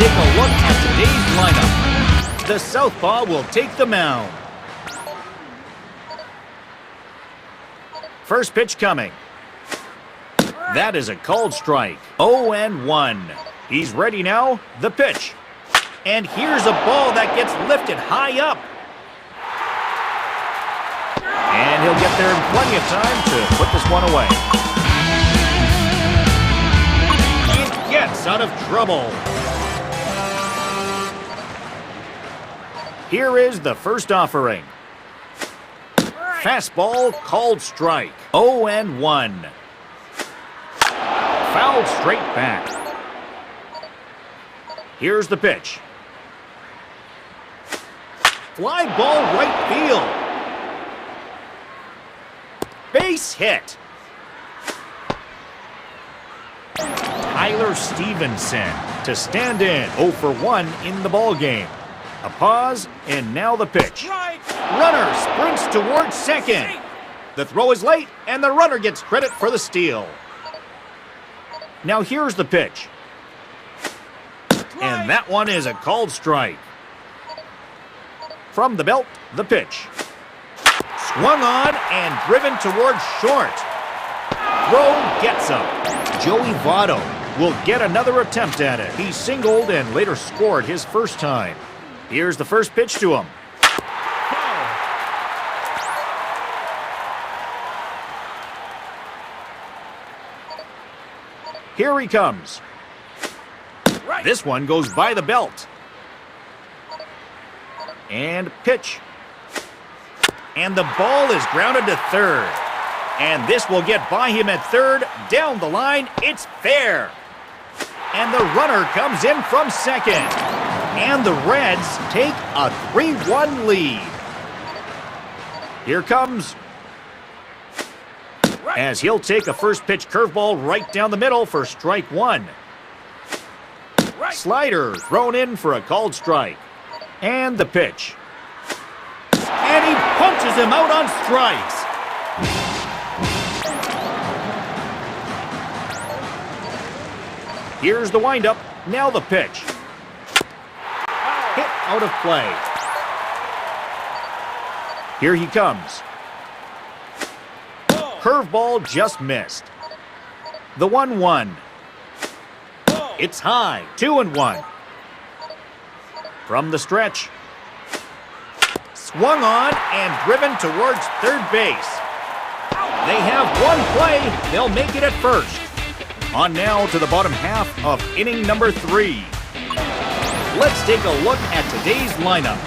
take a look at today's lineup. The southpaw will take the mound. First pitch coming. That is a called strike. 0-1. He's ready now. The pitch. And here's a ball that gets lifted high up. And he'll get there in plenty of time to put this one away. It gets out of trouble. Here is the first offering. Fastball called strike. 0-1. Fouled straight back. Here's the pitch. Fly ball right field. Base hit. Tyler Stevenson to stand in. 0 for 1 in the ballgame. A pause, and now the pitch. Runner sprints towards second. The throw is late, and the runner gets credit for the steal. Now here's the pitch. And that one is a called strike. From the belt, the pitch. Swung on and driven towards short. Throw gets him. Joey Votto will get another attempt at it. He singled and later scored his first time. Here's the first pitch to him. Here he comes. This one goes by the belt. And pitch. And the ball is grounded to third. And this will get by him at third. Down the line, it's fair. And the runner comes in from second. And the Reds take a 3-1 lead. Here comes. As he'll take a first pitch curveball right down the middle for strike one. Slider thrown in for a called strike. And the pitch. And he punches him out on strikes. Here's the windup. Now the pitch. Hit out of play. Here he comes. Curveball just missed. The 1-1. It's high. 2-1. From the stretch. Swung on and driven towards third base. They have one play. They'll make it at first. On now to the bottom half of inning number 3. Let's take a look at today's lineup.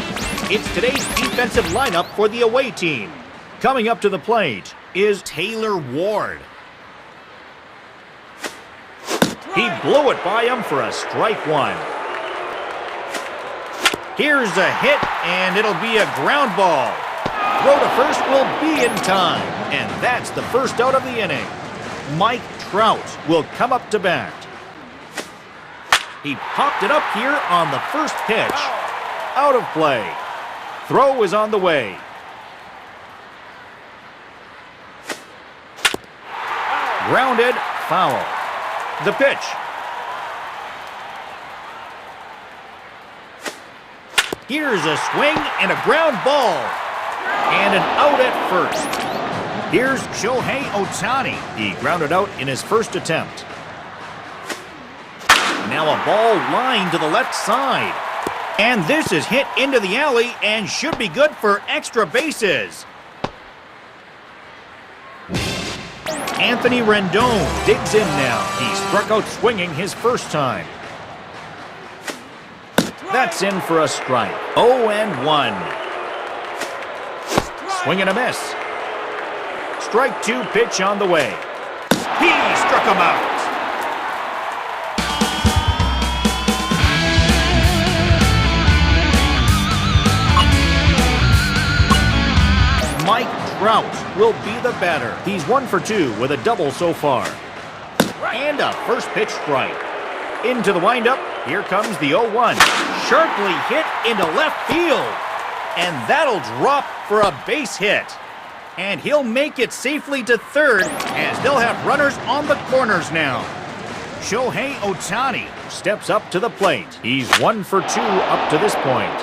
It's today's defensive lineup for the away team. Coming up to the plate is Taylor Ward. He blew it by him for a strike one. Here's a hit, and it'll be a ground ball. Throw to first will be in time, and that's the first out of the inning. Mike Trout will come up to bat. He popped it up here on the first pitch. Out of play. Throw is on the way. Grounded, foul. The pitch. Here's a swing and a ground ball. And an out at first. Here's Shohei Ohtani. He grounded out in his first attempt. Now a ball lined to the left side. And this is hit into the alley and should be good for extra bases. Anthony Rendon digs in now. He struck out swinging his first time. That's in for a strike. 0-1. Swing and a miss. Strike two pitch on the way. He struck him out. Mike Trout will be the batter. He's 1 for 2 with a double so far. And a first pitch strike. Into the windup. Here comes the 0-1. Sharply hit into left field. And that'll drop for a base hit. And he'll make it safely to third as they'll have runners on the corners now. Shohei Ohtani steps up to the plate. He's 1 for 2 up to this point.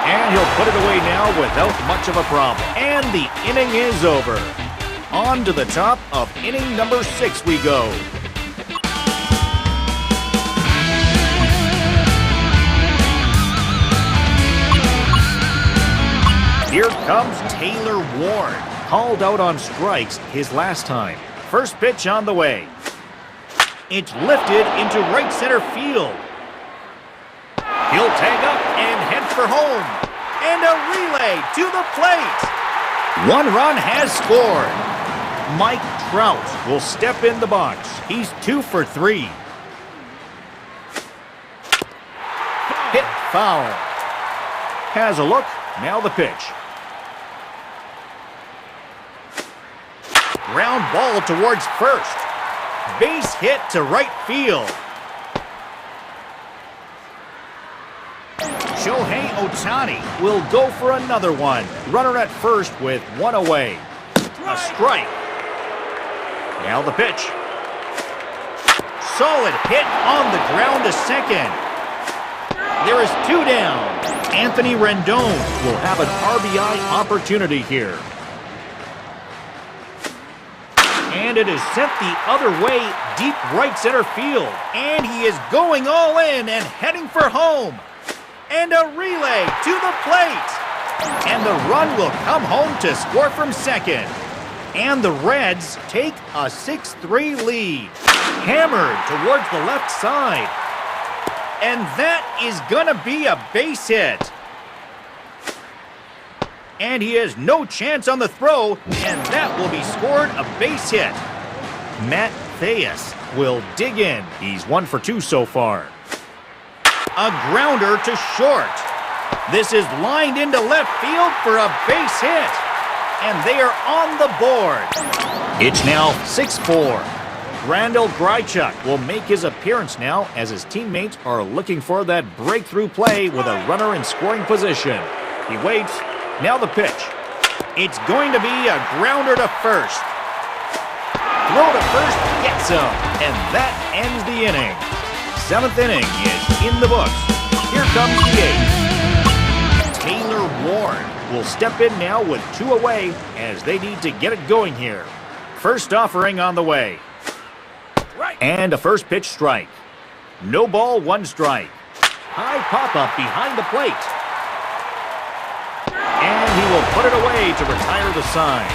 And he'll put it away now without much of a problem. And the inning is over. On to the top of inning number 6 we go. Here comes Taylor Ward. Called out on strikes his last time. First pitch on the way. It's lifted into right center field. He'll tag up and head for home. And a relay to the plate. 1 run has scored. Mike Trout will step in the box. He's 2 for 3. Hit foul. Has a look. Now the pitch. Ground ball towards first. Base hit to right field. Shohei Ohtani will go for another one. Runner at first with 1 away. A strike. Now the pitch. Solid hit on the ground to second. There is 2 down. Anthony Rendon will have an RBI opportunity here. And it is sent the other way, deep right center field. And he is going all in and heading for home. And a relay to the plate. And the run will come home to score from second. And the Reds take a 6-3 lead. Hammered towards the left side. And that is gonna be a base hit. And he has no chance on the throw, and that will be scored a base hit. Matt Thaiss will dig in. He's 1 for 2 so far. A grounder to short. This is lined into left field for a base hit. And they are on the board. It's now 6-4. Randall Grichuk will make his appearance now as his teammates are looking for that breakthrough play with a runner in scoring position. He waits. Now the pitch. It's going to be a grounder to first. Throw to first, gets him. And that ends the inning. 7th inning is in the books. Here comes the 8th. Taylor Ward will step in now with 2 away as they need to get it going here. First offering on the way. And a first pitch strike. No ball, 1 strike. High pop-up behind the plate. And he will put it away to retire the sign.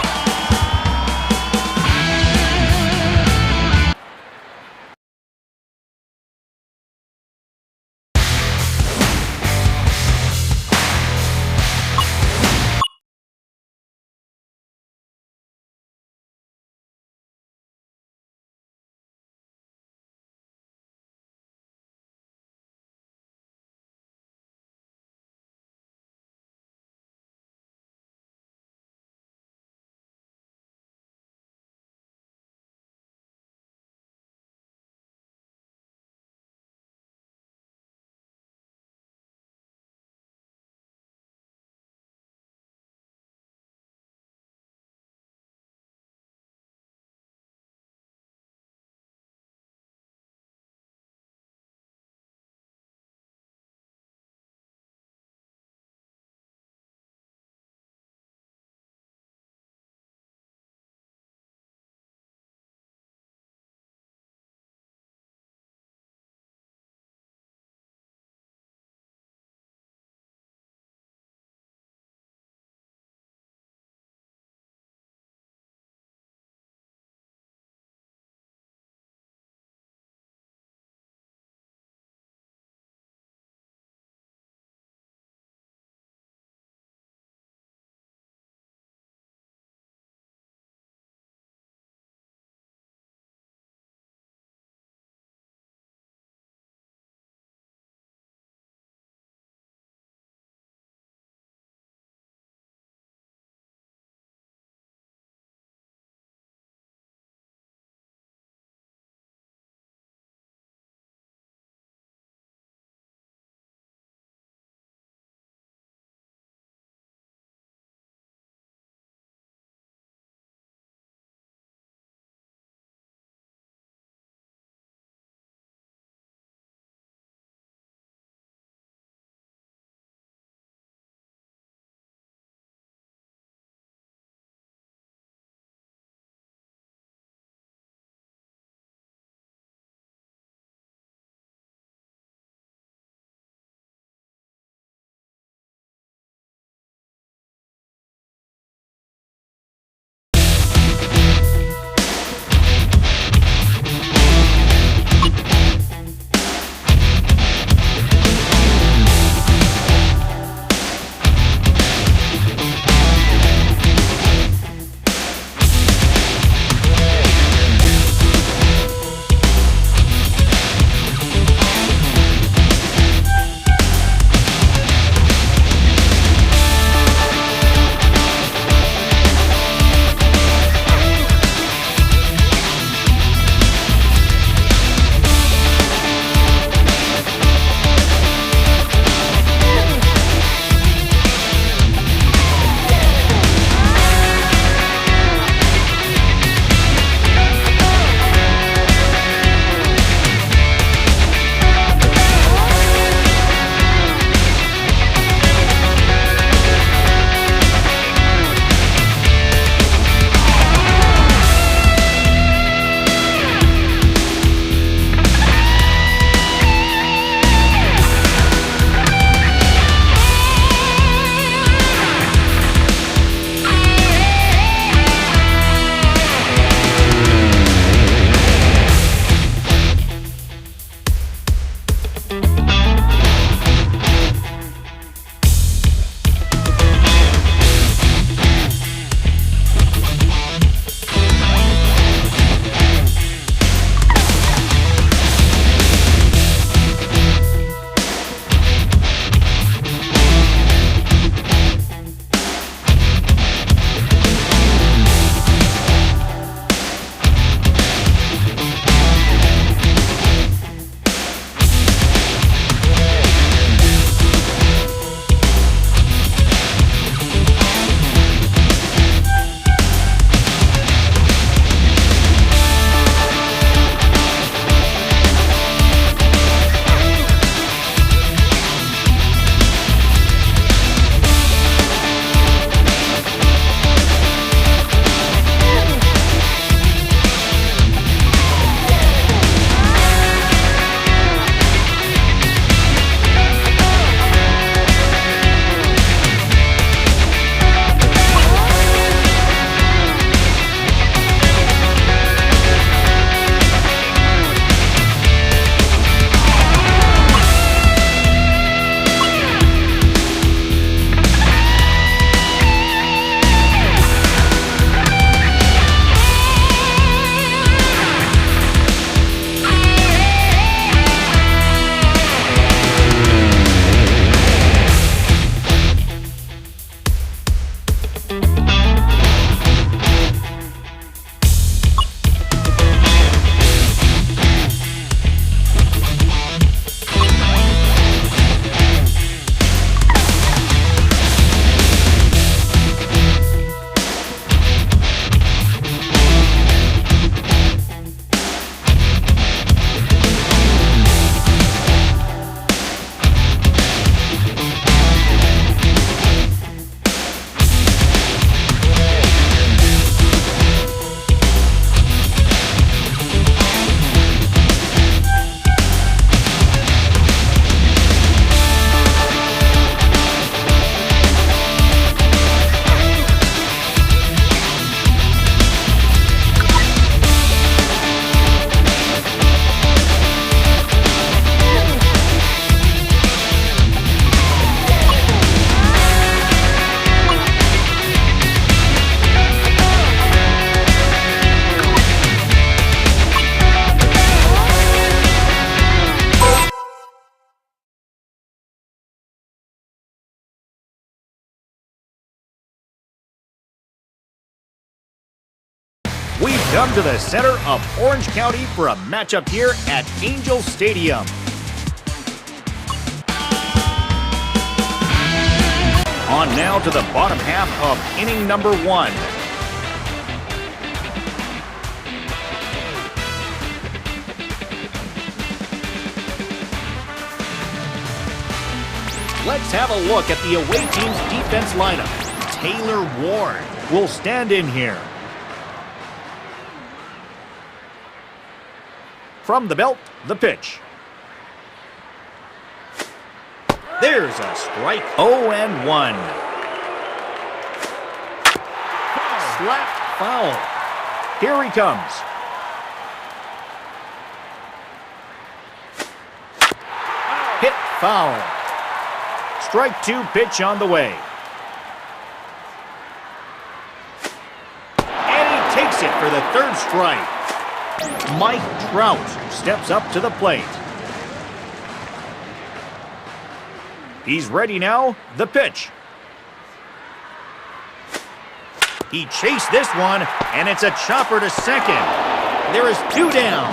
come to the center of Orange County for a matchup here at Angel Stadium. On now to the bottom half of inning number 1. Let's have a look at the away team's defense lineup. Taylor Ward will stand in here. From the belt, the pitch. There's a strike. 0-1. Slapped foul. Here he comes. Hit foul. Strike 2 pitch on the way. And he takes it for the 3rd strike. Mike Trout steps up to the plate. He's ready now. The pitch. He chased this one, and it's a chopper to second. There is 2 down.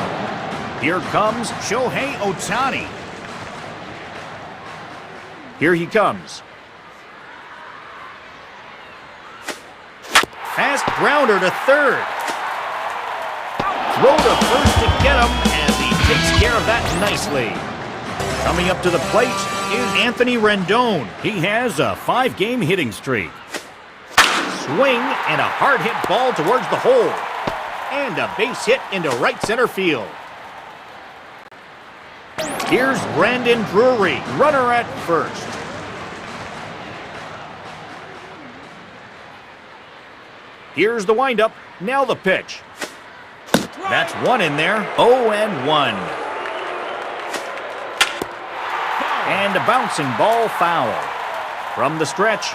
Here comes Shohei Ohtani. Here he comes. Fast grounder to 3rd. Throw to first to get him as he takes care of that nicely. Coming up to the plate is Anthony Rendon. He has a 5-game hitting streak. Swing and a hard hit ball towards the hole. And a base hit into right center field. Here's Brandon Drury, runner at first. Here's the windup, now the pitch. That's 1 in there, 0-1. And a bouncing ball foul. From the stretch.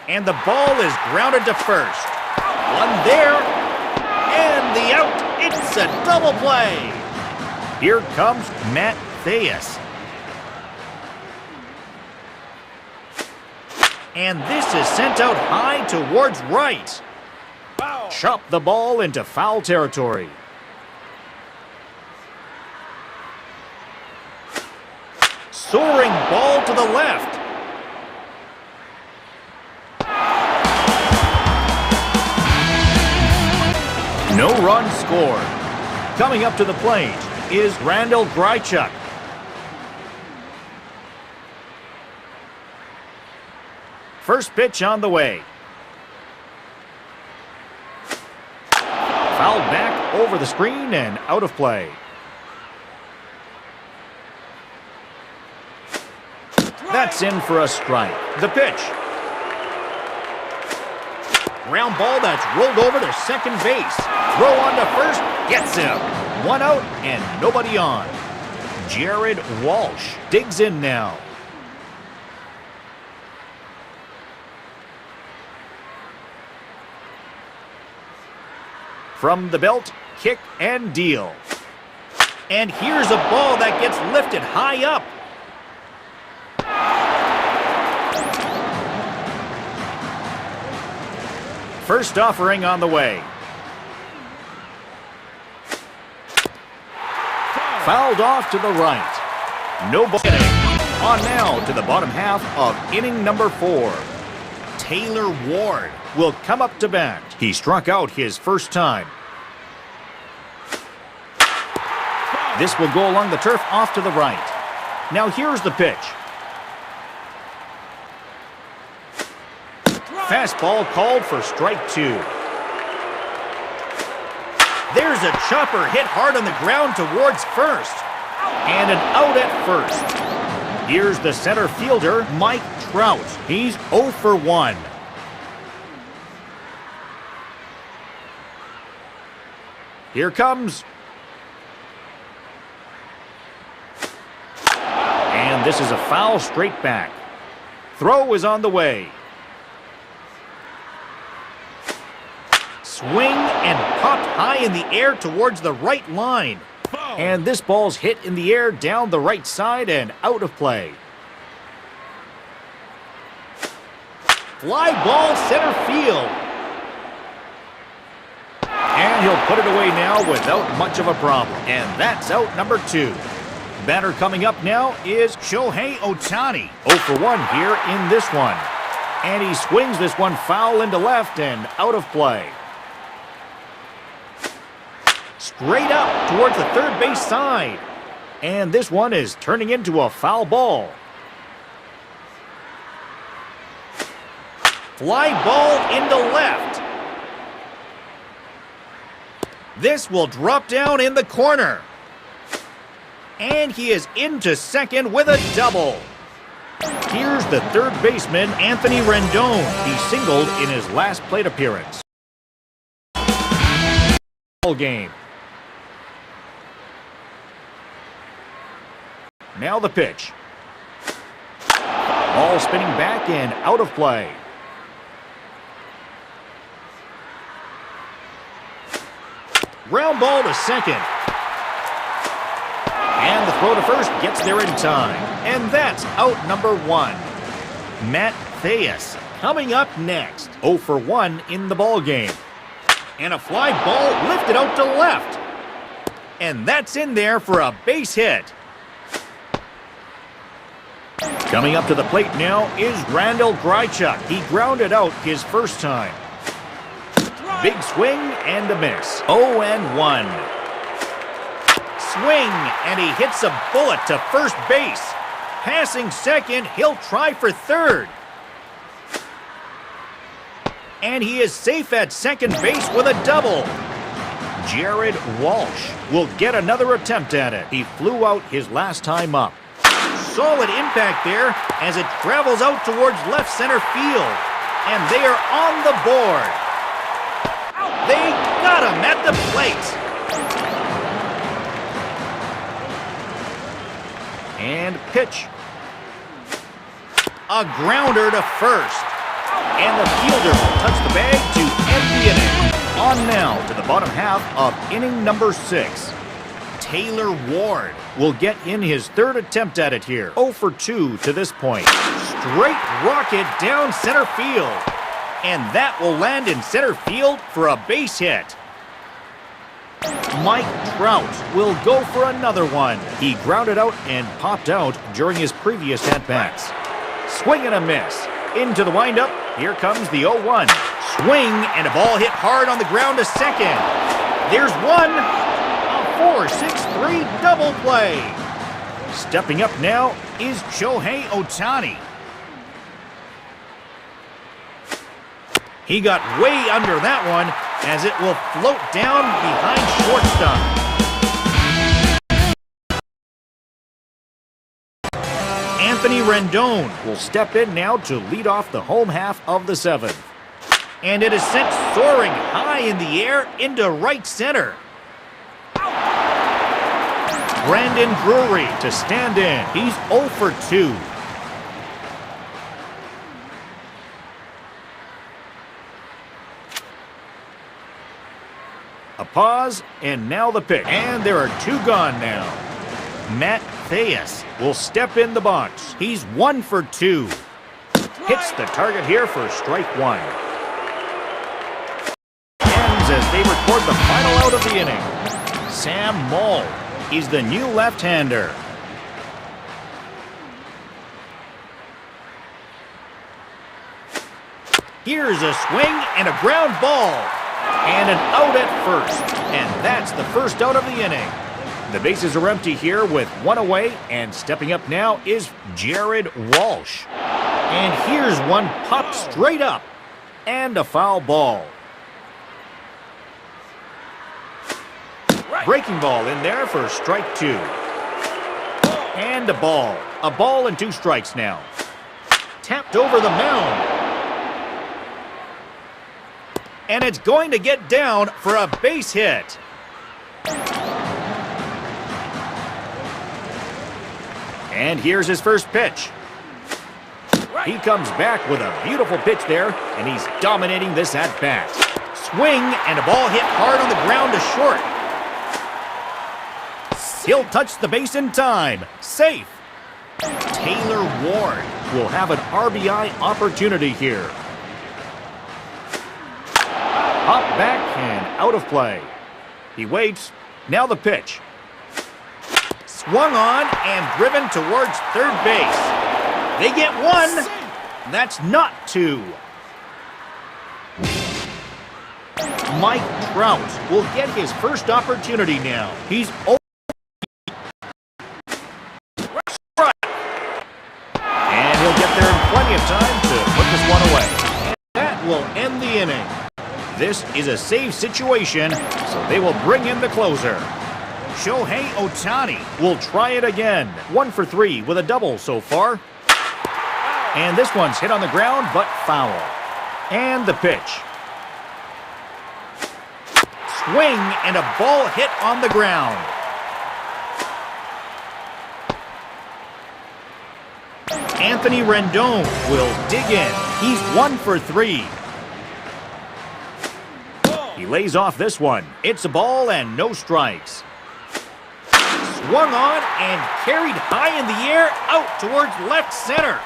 And the ball is grounded to first. 1 there, and the out. It's a double play. Here comes Matt Thaiss. And this is sent out high towards right. Chop the ball into foul territory. Soaring ball to the left. No run scored. Coming up to the plate is Randall Grichuk. First pitch on the way. Fouled back over the screen and out of play. That's in for a strike. The pitch. Ground ball that's rolled over to second base. Throw on to first. Gets him. 1 out and nobody on. Jared Walsh digs in now. From the belt, kick and deal. And here's a ball that gets lifted high up. First offering on the way. Fouled off to the right. No ball. On now to the bottom half of inning number 4. Taylor Ward will come up to bat. He struck out his first time. This will go along the turf off to the right. Now here's the pitch. Fastball called for strike 2. There's a chopper hit hard on the ground towards first. And an out at first. Here's the center fielder, Mike Trout. He's 0 for 1. Here comes. And this is a foul straight back. Throw is on the way. Swing and popped high in the air towards the right line. And this ball's hit in the air down the right side and out of play. Fly ball center field. And he'll put it away now without much of a problem. And that's out number 2. Batter coming up now is Shohei Ohtani. 0 for 1 here in this one. And he swings this one foul into left and out of play. Straight up towards the third base side. And this one is turning into a foul ball. Fly ball into left. This will drop down in the corner. And he is into second with a double. Here's the third baseman, Anthony Rendon. He singled in his last plate appearance. Game. Now the pitch. Ball spinning back and out of play. Ground ball to second. And the throw to first gets there in time. And that's out number 1. Matt Thaiss coming up next. 0 for 1 in the ball game. And a fly ball lifted out to left. And that's in there for a base hit. Coming up to the plate now is Randall Grichuk. He grounded out his first time. Big swing and a miss. 0-1. Swing, and he hits a bullet to first base. Passing second, he'll try for third. And he is safe at second base with a double. Jared Walsh will get another attempt at it. He flew out his last time up. Solid impact there as it travels out towards left center field. And they are on the board. They got him at the plate. And pitch. A grounder to first. And the fielder will touch the bag to end the inning. On now to the bottom half of inning number 6. Taylor Ward will get in his third attempt at it here. 0 for 2 to this point. Straight rocket down center field. And that will land in center field for a base hit. Mike Trout will go for another one. He grounded out and popped out during his previous at-bats. Swing and a miss. Into the windup. Here comes the 0-1. Swing and a ball hit hard on the ground to second. There's one. A 4-6-3 double play. Stepping up now is Shohei Ohtani. He got way under that one as it will float down behind shortstop. Anthony Rendon will step in now to lead off the home half of the 7th. And it is sent soaring high in the air into right center. Brandon Drury to stand in. He's 0 for 2. A pause, and now the pitch. And there are 2 gone now. Matt Thaiss will step in the box. He's 1 for 2. Hits the target here for strike 1. Ends as they record the final out of the inning. Sam Moll is the new left-hander. Here's a swing and a ground ball. And an out at first. And that's the first out of the inning. The bases are empty here with 1 away. And stepping up now is Jared Walsh. And here's one popped straight up. And a foul ball. Breaking ball in there for strike 2. And a ball. A ball and 2 strikes now. Tapped over the mound. And it's going to get down for a base hit. And here's his first pitch. He comes back with a beautiful pitch there, and he's dominating this at-bat. Swing, and a ball hit hard on the ground to short. He'll touch the base in time. Safe. Taylor Ward will have an RBI opportunity here. Hop back and Out of play. He waits. Now the pitch. Swung on and driven towards third base. They get one. That's not two. Mike Trout will get his first opportunity now. He's over. And he'll get there in plenty of time to put this one away. And that will end the inning. This is a save situation, so they will bring in the closer. Shohei Ohtani will try it again. 1 for 3 with a double so far. And this one's hit on the ground, but foul. And the pitch. Swing and a ball hit on the ground. Anthony Rendon will dig in. He's 1 for 3. He lays off this one. It's a ball and no strikes. Swung on and carried high in the air out towards left center.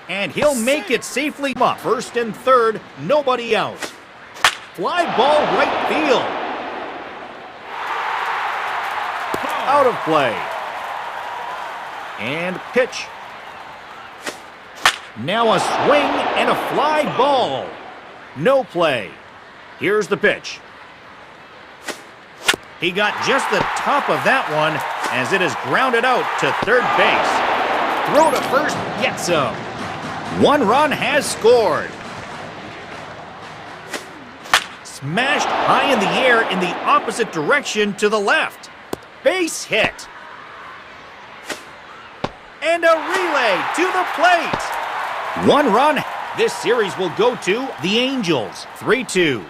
And he'll make it safely up. First and third, nobody out. Fly ball right field. Out of play. And pitch. Now a swing and a fly ball. No play. Here's the pitch. He got just the top of that one as it is grounded out to third base. Throw to first, gets him. 1 run has scored. Smashed high in the air in the opposite direction to the left. Base hit. And a relay to the plate. 1 run. This series will go to the Angels, 3-2.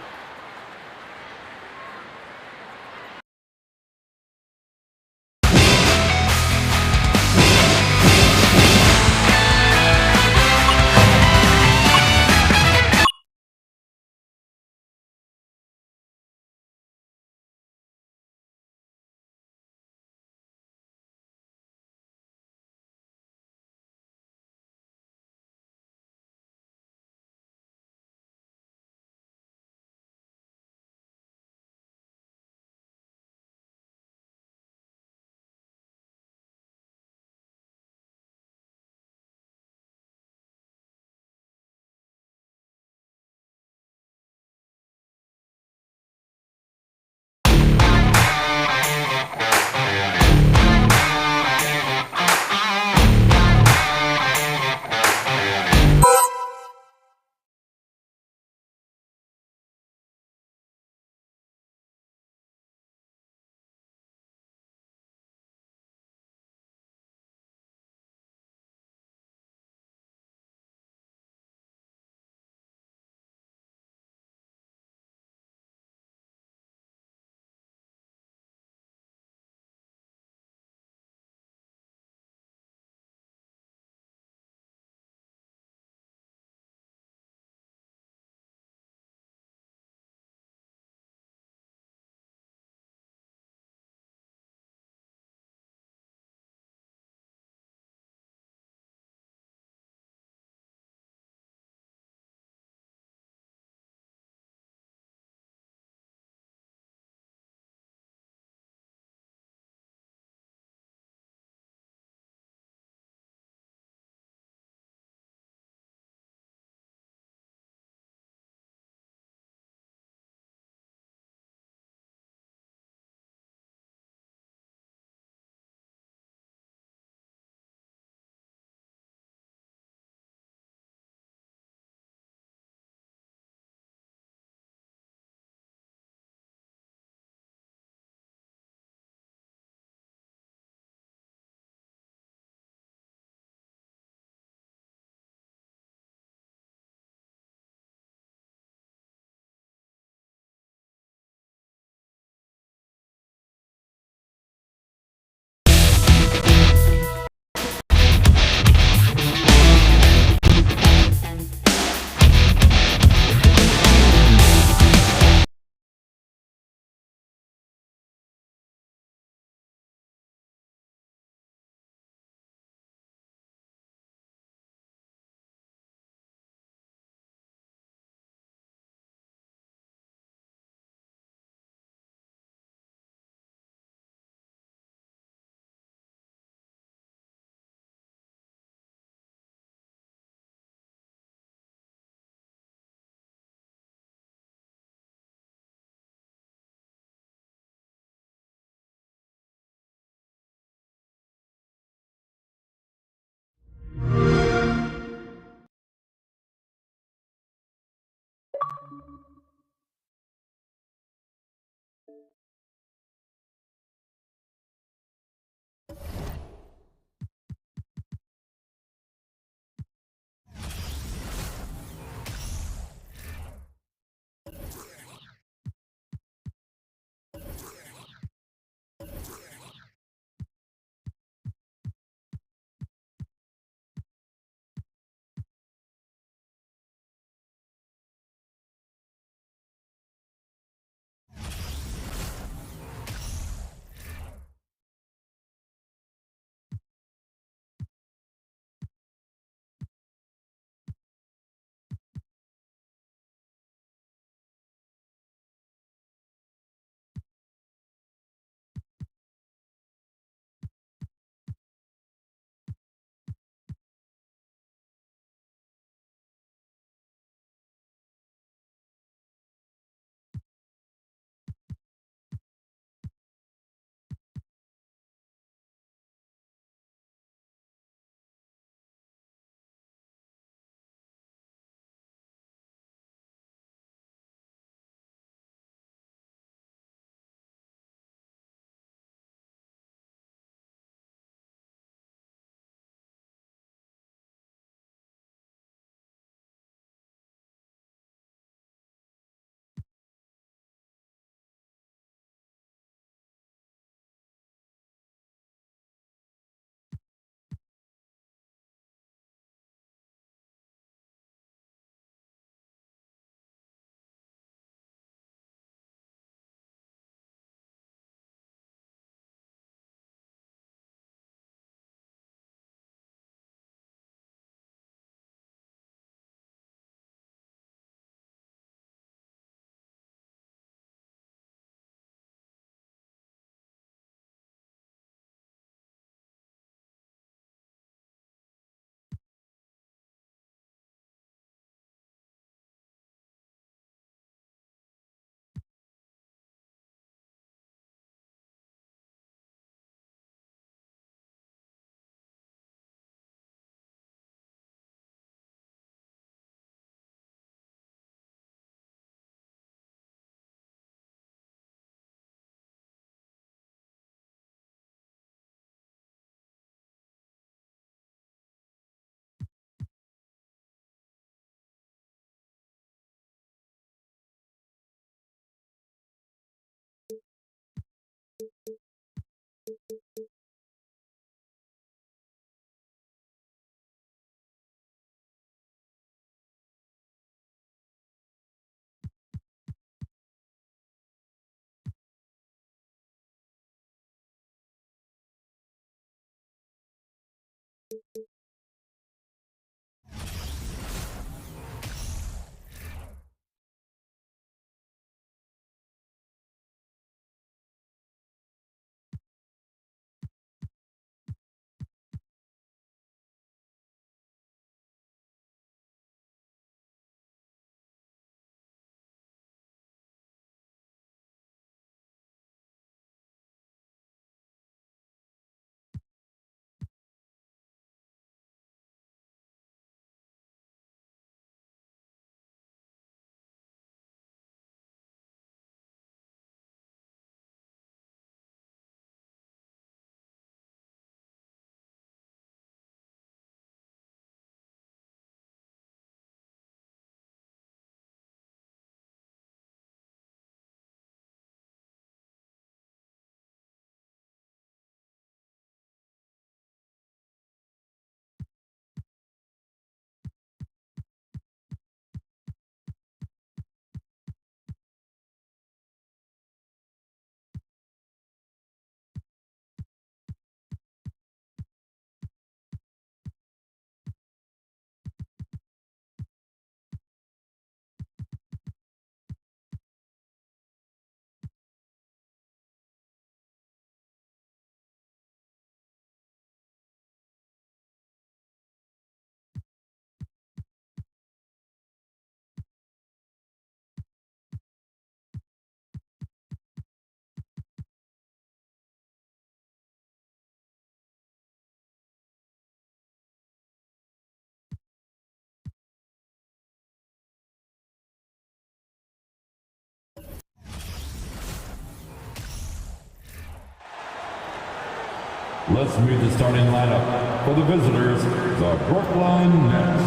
Let's meet the starting lineup for the visitors, the Brooklyn Nets.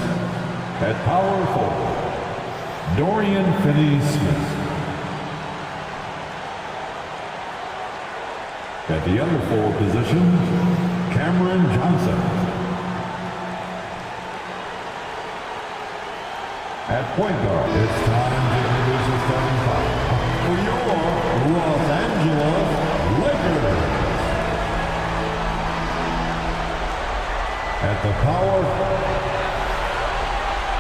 At power forward, Dorian Finney-Smith. At the other forward position, Cameron Johnson. At point guard, it's time to introduce the starting five for your Los Angeles Lakers. At the power.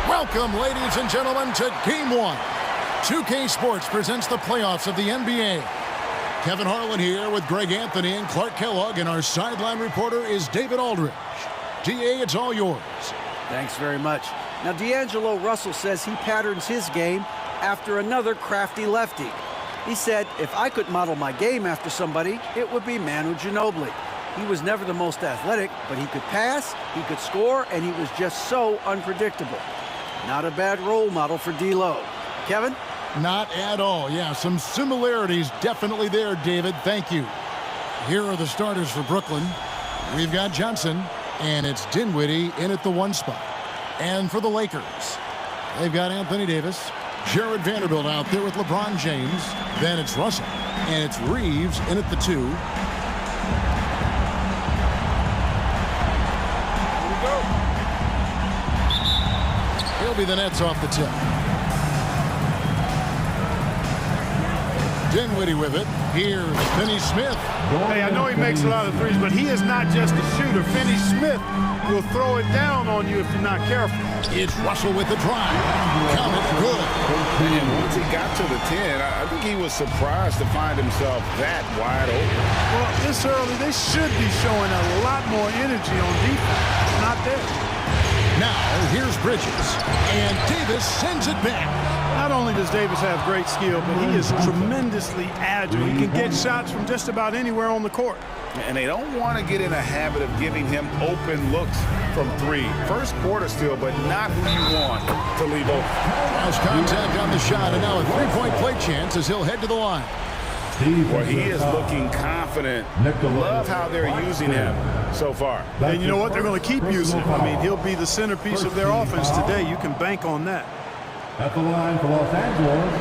Welcome, ladies and gentlemen, to Game 1. 2K Sports presents the playoffs of the NBA. Kevin Harlan here with Greg Anthony and Clark Kellogg, and our sideline reporter is David Aldridge. DA, it's all yours. Thanks very much. Now, D'Angelo Russell says he patterns his game after another crafty lefty. He said, if I could model my game after somebody, it would be Manu Ginobili. He was never the most athletic, but he could pass, he could score, and he was just so unpredictable. Not a bad role model for D'Lo. Kevin? Not at all. Yeah, some similarities definitely there, David. Thank you. Here are the starters for Brooklyn. We've got Johnson, and it's Dinwiddie in at the 1 spot. And for the Lakers, they've got Anthony Davis, Jared Vanderbilt out there with LeBron James. Then it's Russell, and it's Reeves in at the 2. He'll be the Nets off the tip. Dinwiddie with it. Here's Finney-Smith. Hey, I know he makes a lot of threes, but he is not just a shooter. Finney-Smith will throw it down on you if you're not careful. It's Russell with the drive. Count it, good. And once he got to the 10, I think he was surprised to find himself that wide open. Well, this early, they should be showing a lot more energy on defense. It's not there. Now, here's Bridges. And Davis sends it back. Not only does Davis have great skill, but he is tremendously agile. He can get shots from just about anywhere on the court. And they don't want to get in a habit of giving him open looks from 3. First quarter still, but not who you want to leave open. Cross contact on the shot, and now a 3-point play chance as he'll head to the line. Well, he is looking confident. Love how they're using him so far. And you know what? They're going to keep using him. I mean, he'll be the centerpiece of their offense today. You can bank on that. At the line for Los Angeles.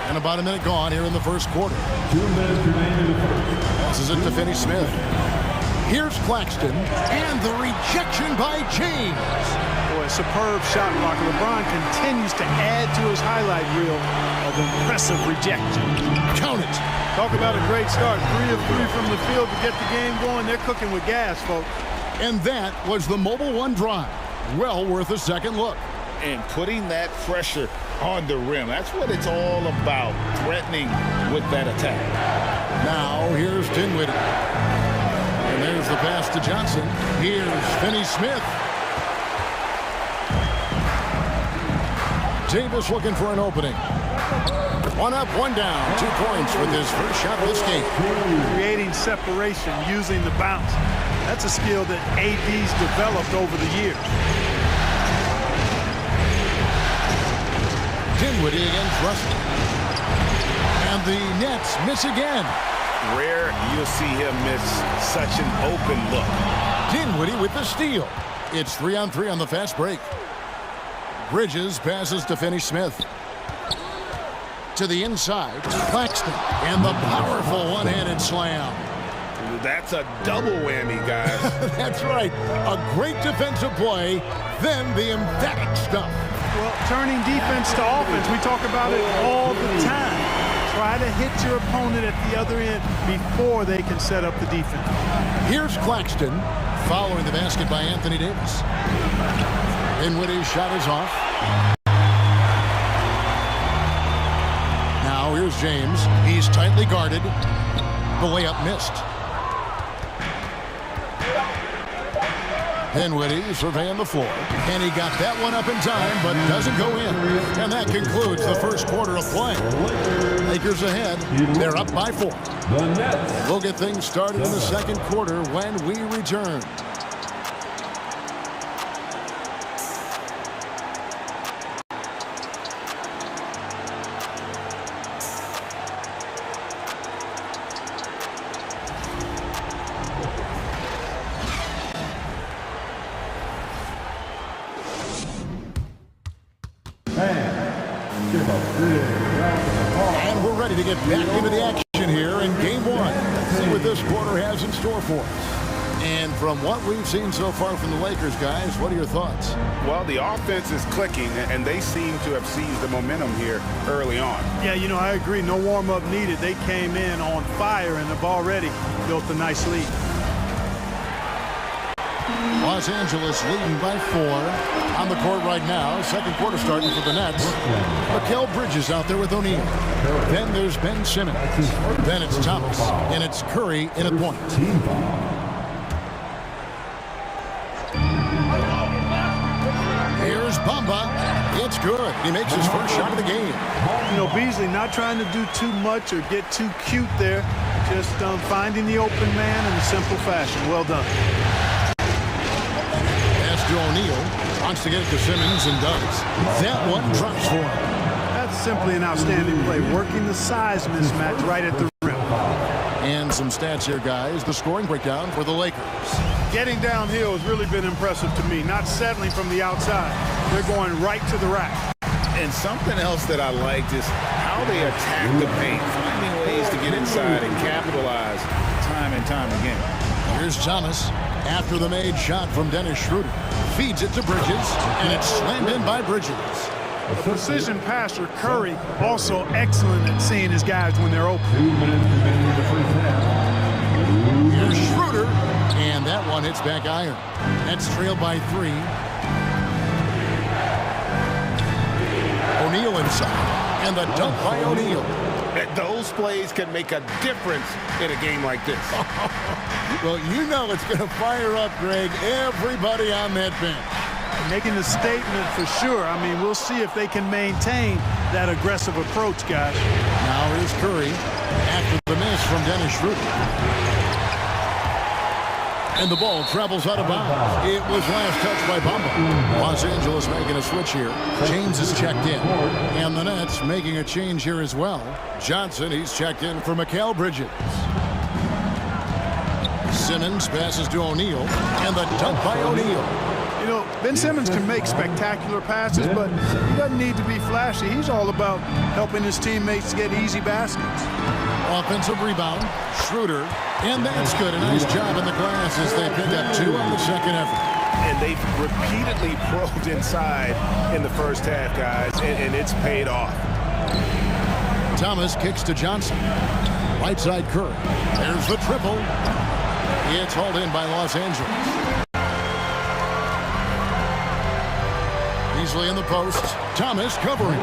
And about a minute gone here in the first quarter. 2 minutes remaining in the first. Passes it to Finney-Smith. Here's Claxton, and the rejection by James. Boy, superb shot block. LeBron continues to add to his highlight reel of impressive rejection. Count it. Talk about a great start. 3 of 3 from the field to get the game going. They're cooking with gas, folks. And that was the Mobile One drive. Well worth a second look. And putting that pressure on the rim. That's what it's all about, threatening with that attack. Now, here's Dinwiddie. And there's the pass to Johnson. Here's Finney-Smith. Davis looking for an opening. 1 up, 1 down. 2 points with his first shot of this game. Creating separation using the bounce. That's a skill that AD's developed over the years. Dinwiddie against Russell. And the Nets miss again. Rare you'll see him miss such an open look. Dinwiddie with the steal. It's 3-on-3 on the fast break. Bridges passes to Finney-Smith. To the inside, Claxton. And the powerful one-handed slam. That's a double whammy, guys. That's right. A great defensive play, then the emphatic stuff. Well, turning defense to offense, we talk about it all the time. Try to hit your opponent at the other end before they can set up the defense. Here's Claxton, following the basket by Anthony Davis. Dinwiddie's shot is off. Now here's James. He's tightly guarded. The layup missed. Dinwiddie surveying the floor. And he got that one up in time, but doesn't go in. And that concludes the first quarter of play. Lakers ahead. They're up by 4. We'll get things started in the second quarter when we return. Fans, give a big round of applause. And we're ready to get back into the action here in game one. Let's see what this quarter has in store for us. And from what we've seen so far from the Lakers, guys, what are your thoughts? Well, the offense is clicking, and they seem to have seized the momentum here early on. Yeah, you know, I agree. No warm-up needed. They came in on fire and have already built a nice lead. Los Angeles leading by 4 on the court right now. Second quarter starting for the Nets. Mikal Bridges out there with O'Neal. Then there's Ben Simmons. Then it's Thomas. And it's Curry in at point. Team foul. Here's Bamba. It's good. He makes his first shot of the game. You know, Beasley not trying to do too much or get too cute there. Just finding the open man in a simple fashion. Well done. Pass to O'Neal. Wants to get it to Simmons and does. That one drops for him. That's simply an outstanding play. Working the size mismatch right at the rim. And some stats here, guys. The scoring breakdown for the Lakers. Getting downhill has really been impressive to me. Not settling from the outside. They're going right to the rack. And something else that I liked is how they attack the paint, finding ways to get inside and capitalize time and time again. Here's Thomas after the made shot from Dennis Schroeder. Feeds it to Bridges, and it's slammed in by Bridges. The precision passer, Curry, also excellent at seeing his guys when they're open. 2 minutes remaining in the first half. Here's Schroeder, and that one hits back iron. That's trailed by 3. O'Neal inside, and the dunk by O'Neal. Those plays can make a difference in a game like this. Well, you know it's going to fire up, Greg, everybody on that bench. Making a statement for sure. I mean, we'll see if they can maintain that aggressive approach, guys. Now here's Curry after the miss from Dennis Schroeder. And the ball travels out of bounds. It was last touched by Bamba. Los Angeles making a switch here. James is checked in. And the Nets making a change here as well. Johnson, he's checked in for Mikal Bridges. Simmons passes to O'Neal. And the dunk by O'Neal. You know, Ben Simmons can make spectacular passes, but he doesn't need to be flashy. He's all about helping his teammates get easy baskets. Offensive rebound. Schroeder. And that's good. A nice job in the glass as they pick up 2 on the second effort. And they've repeatedly probed inside in the first half, guys, and it's paid off. Thomas kicks to Johnson. Right side Curry. There's the triple. It's hauled in by Los Angeles. Beasley in the post. Thomas covering.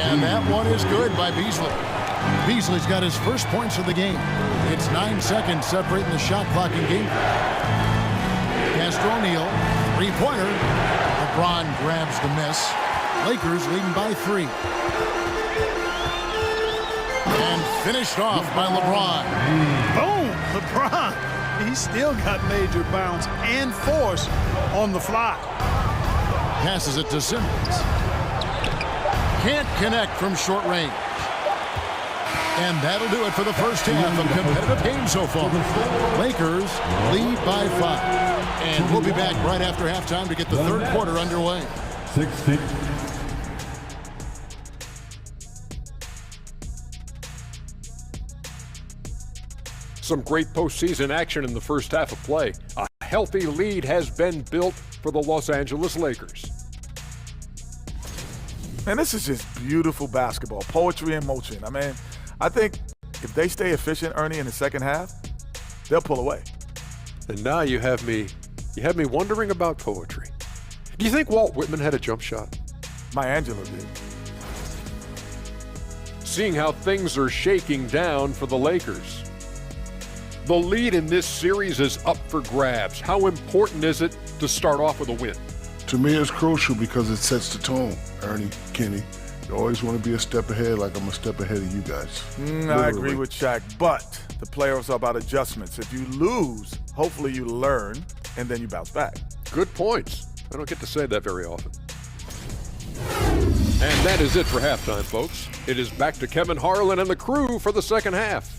And that one is good by Beasley. Beasley's got his first points of the game. It's 9 seconds separating the shot clock and game. Pass to O'Neal. 3-pointer. LeBron grabs the miss. Lakers leading by 3. And finished off by LeBron. Boom! LeBron. He's still got major bounce and force on the fly. Passes it to Simmons. Can't connect from short range. And that'll do it for the first half of competitive game so far. Lakers lead by 5. And we'll be back right after halftime to get the third quarter underway. 16. Some great postseason action in the first half of play. A healthy lead has been built for the Los Angeles Lakers. Man, this is just beautiful basketball, poetry in motion. I mean, I think if they stay efficient, Ernie, in the second half, they'll pull away. And now you have me wondering about poetry. Do you think Walt Whitman had a jump shot? Maya Angelou did. Seeing how things are shaking down for the Lakers. The lead in this series is up for grabs. How important is it to start off with a win? To me, it's crucial because it sets the tone, Ernie, Kenny. You always want to be a step ahead, like I'm a step ahead of you guys. I agree with Shaq, but the playoffs are about adjustments. If you lose, hopefully you learn, and then you bounce back. Good points. I don't get to say that very often. And that is it for halftime, folks. It is back to Kevin Harlan and the crew for the second half.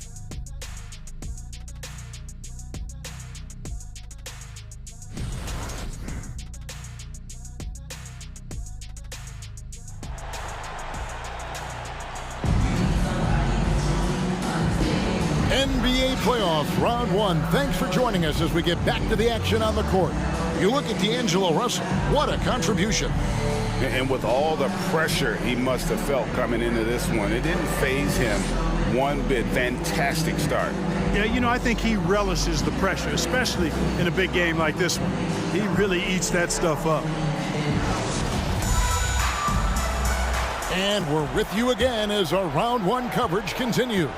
NBA playoffs, round one. Thanks for joining us as we get back to the action on the court. You look at D'Angelo Russell. What a contribution. And with all the pressure he must have felt coming into this one, it didn't faze him one bit. Fantastic start. Yeah, you know, I think he relishes the pressure, especially in a big game like this one. He really eats that stuff up. And we're with you again as our round one coverage continues.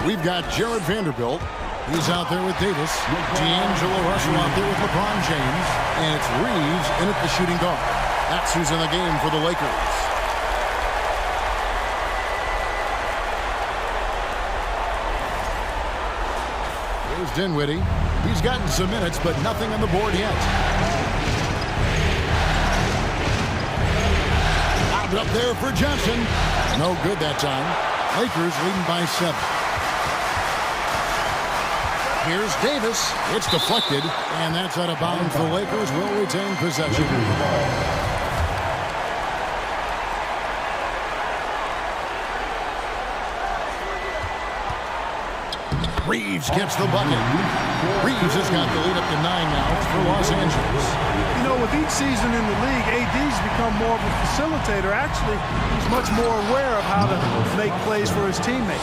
We've got Jared Vanderbilt. He's out there with Davis. D'Angelo Russell out there with LeBron James. And it's Reeves in at the shooting guard. That's who's in the game for the Lakers. Here's Dinwiddie. He's gotten some minutes, but nothing on the board yet. Up there for Johnson. No good that time. Lakers leading by 7. Here's Davis. It's deflected, and that's out of bounds. The Lakers will retain possession. Reeves gets the bucket. Reeves has got the lead up to 9 now for Los Angeles. You know, with each season in the league, AD's become more of a facilitator. Actually, he's much more aware of how to make plays for his teammates.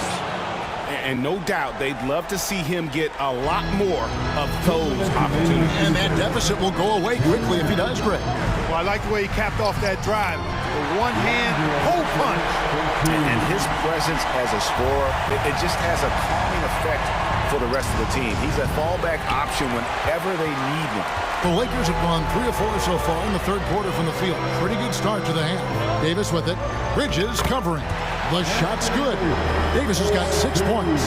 And no doubt they'd love to see him get a lot more of those opportunities. And that deficit will go away quickly if he does, Greg. Well, I like the way he capped off that drive. The one-hand hole punch. And his presence as a scorer, it just has a calming effect for the rest of the team. He's a fallback option whenever they need one. The Lakers have gone 3 of 4 so far in the third quarter from the field. Pretty good start to the hand. Davis with it. Bridges covering. The shot's good. Davis has got 6 points.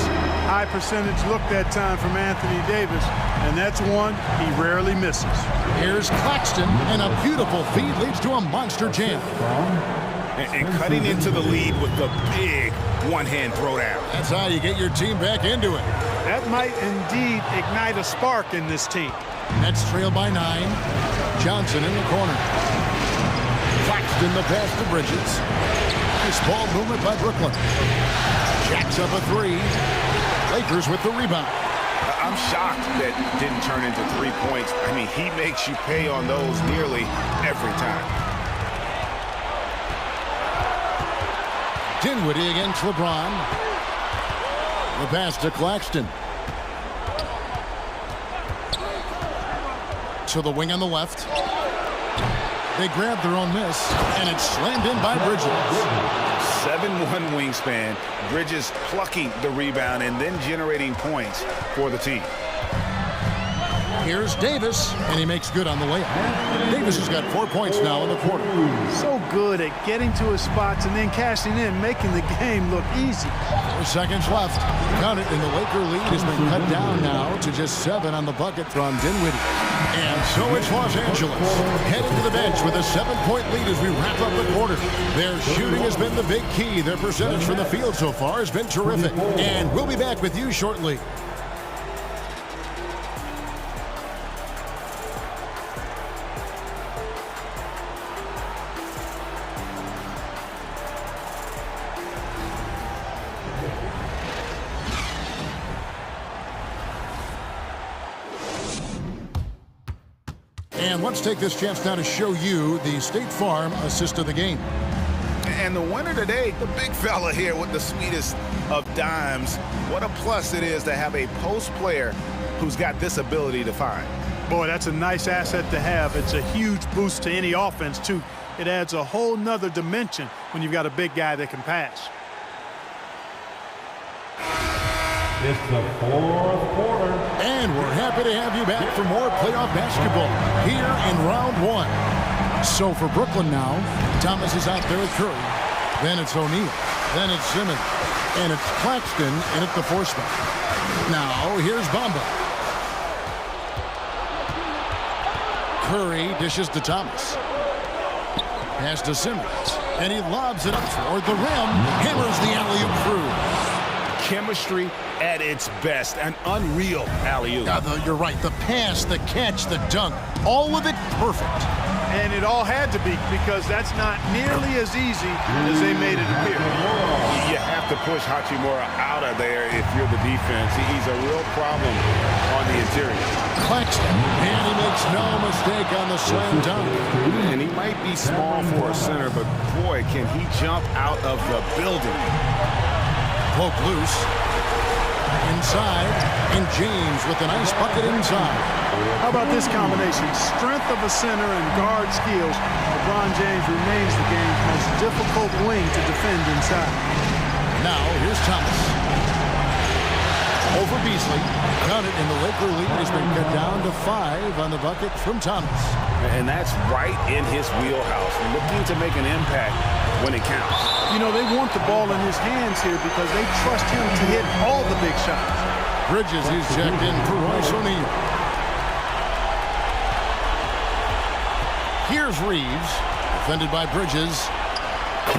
High percentage look that time from Anthony Davis, and that's one he rarely misses. Here's Claxton, and a beautiful feed leads to a monster jam. And cutting into the lead with the big one-hand throwdown. That's how you get your team back into it. That might indeed ignite a spark in this team. Nets trail by 9. Johnson in the corner. Claxton the pass to Bridges. Nice ball movement by Brooklyn. Jacks up a 3. Lakers with the rebound. I'm shocked that didn't turn into 3 points. I mean, he makes you pay on those nearly every time. Dinwiddie against LeBron. The pass to Claxton. To the wing on the left. They grab their own miss, and it's slammed in by Bridges. 7'1" wingspan. Bridges plucking the rebound and then generating points for the team. Here's Davis, and he makes good on the layup. Davis has got 4 points now in the quarter. So good at getting to his spots and then cashing in, making the game look easy. 4 seconds left. Count it, and the Laker lead has been cut down now to just 7 on the bucket from Dinwiddie. And so it's Los Angeles headed to the bench with a 7-point lead as we wrap up the quarter. Their shooting has been the big key. Their percentage from the field so far has been terrific. And we'll be back with you shortly. And let's take this chance now to show you the State Farm assist of the game. And the winner today, the big fella here with the sweetest of dimes. What a plus it is to have a post player who's got this ability to find. Boy, that's a nice asset to have. It's a huge boost to any offense, too. It adds a whole nother dimension when you've got a big guy that can pass. It's the fourth quarter. And we're happy to have you back for more playoff basketball here in round one. So for Brooklyn now, Thomas is out there with Curry. Then it's O'Neal. Then it's Simmons. And it's Claxton in at the 4 spot. Now here's Bamba. Curry dishes to Thomas. Pass to Simmons. And he lobs it up toward the rim. Hammers the alley-oop through. Chemistry at its best. An unreal alley-oop. You're right. The pass, the catch, the dunk. All of it perfect. And it all had to be, because that's not nearly as easy as they made it appear. You have to push Hachimura out of there if you're the defense. He's a real problem on the interior. Claxton, and he makes no mistake on the slam dunk. And he might be small for a center, but boy, can he jump out of the building. Poke loose. Inside, and James with a nice bucket inside. How about this combination? Strength of a center and guard skills. LeBron James remains the game's most difficult wing to defend inside. Now, here's Thomas. Over Beasley. Count it, and the Laker lead has been cut down to 5 on the bucket from Thomas. And that's right in his wheelhouse, looking to make an impact when it counts. You know, they want the ball in his hands here because they trust him to hit all the big shots. Bridges is checked in for Royce O'Neal. Here's Reeves, defended by Bridges.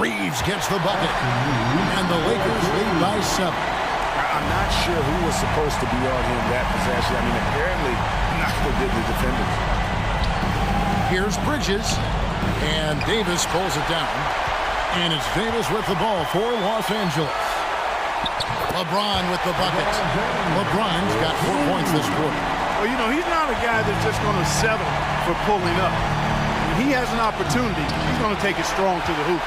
Reeves gets the bucket, and the Lakers lead by 7. I'm not sure who was supposed to be on him that possession. I mean, apparently neither did the defenders. Here's Bridges, and Davis pulls it down. And it's Davis with the ball for Los Angeles. LeBron with the bucket. LeBron's got 4 points this quarter. Well, you know, he's not a guy that's just going to settle for pulling up. When he has an opportunity, he's going to take it strong to the hoop.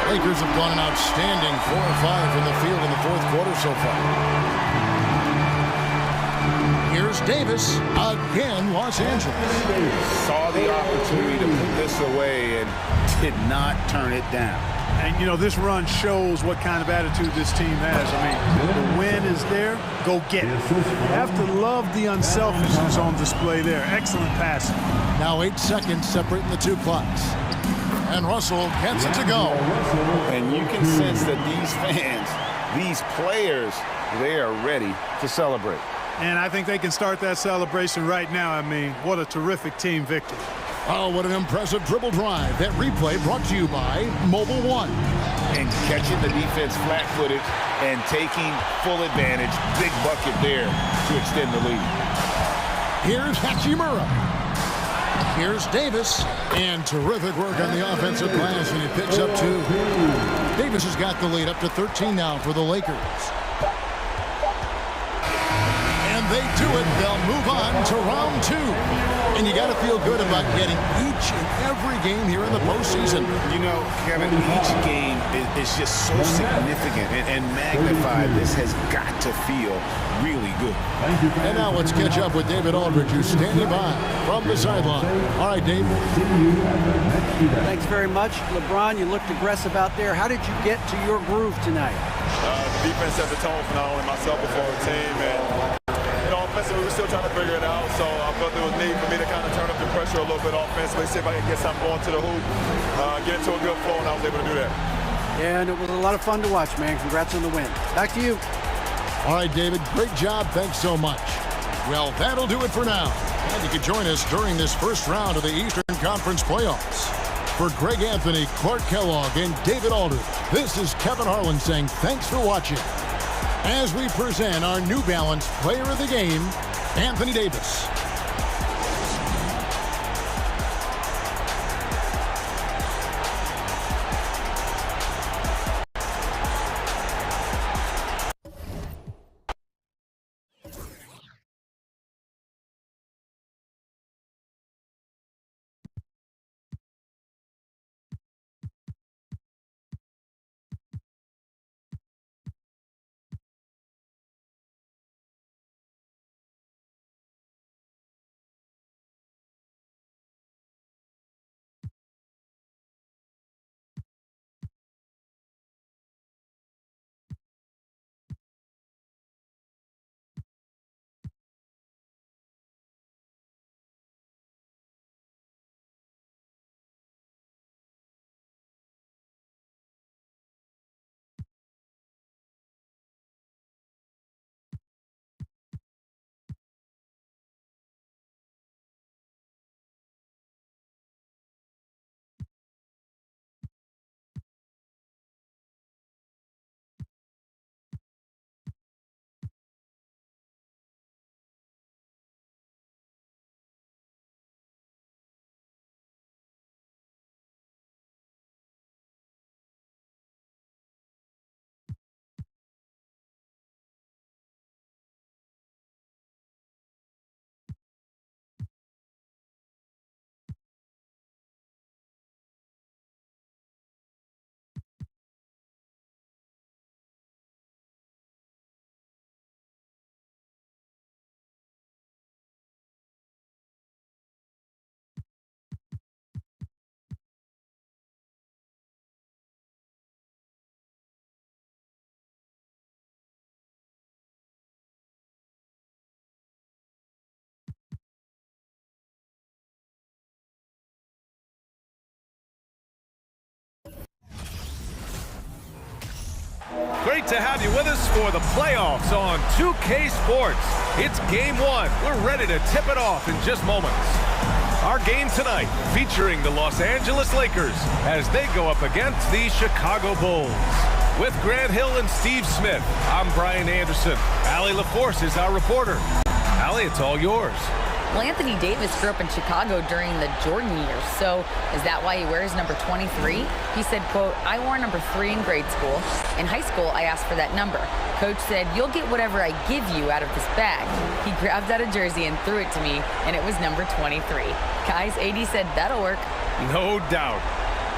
Lakers have gone an outstanding 4 of 5 from the field in the fourth quarter so far. Here's Davis, again, Los Angeles. Saw the opportunity to put this away and did not turn it down. And, you know, this run shows what kind of attitude this team has. I mean, the win is there, go get it. You have to love the unselfishness on display there. Excellent passing. Now 8 seconds separating the two clocks. And Russell gets it to go. And you can sense that these fans, these players, they are ready to celebrate. And I think they can start that celebration right now. I mean, what a terrific team victory. Oh, what an impressive dribble drive. That replay brought to you by Mobile One. And catching the defense flat-footed and taking full advantage. Big bucket there to extend the lead. Here's Hachimura. Here's Davis. And terrific work on the offensive glass, and he picks up 2. Davis has got the lead up to 13 now for the Lakers. They do it. They'll move on to round 2. And you got to feel good about getting each and every game here in the postseason. You know, Kevin, each game is just so significant and magnified. This has got to feel really good. And now let's catch up with David Aldridge, who's standing by from the sideline. All right, Dave. Thanks very much. LeBron, you looked aggressive out there. How did you get to your groove tonight? The defense set the tone for not only myself but for the team. And offensively, we're still trying to figure it out, so I felt there was need for me to kind of turn up the pressure a little bit offensively, see if I can get something going to the hoop, get into a good flow, and I was able to do that. And it was a lot of fun to watch, man. Congrats on the win. Back to you. All right, David, great job. Thanks so much. Well, that'll do it for now. And you can join us during this first round of the Eastern Conference playoffs. For Greg Anthony, Clark Kellogg, and David Aldridge, this is Kevin Harlan saying thanks for watching. As we present our New Balance Player of the Game, Anthony Davis. Great to have you with us for the playoffs on 2K Sports. It's Game 1. We're ready to tip it off in just moments. Our game tonight featuring the Los Angeles Lakers as they go up against the Chicago Bulls. With Grant Hill and Steve Smith, I'm Brian Anderson. Allie LaForce is our reporter. Allie, it's all yours. Well, Anthony Davis grew up in Chicago during the Jordan years, so is that why he wears number 23? He said, quote, I wore number 3 in grade school. In high school, I asked for that number. Coach said, you'll get whatever I give you out of this bag. He grabbed out a jersey and threw it to me, and it was number 23. Guys, AD said that'll work. No doubt.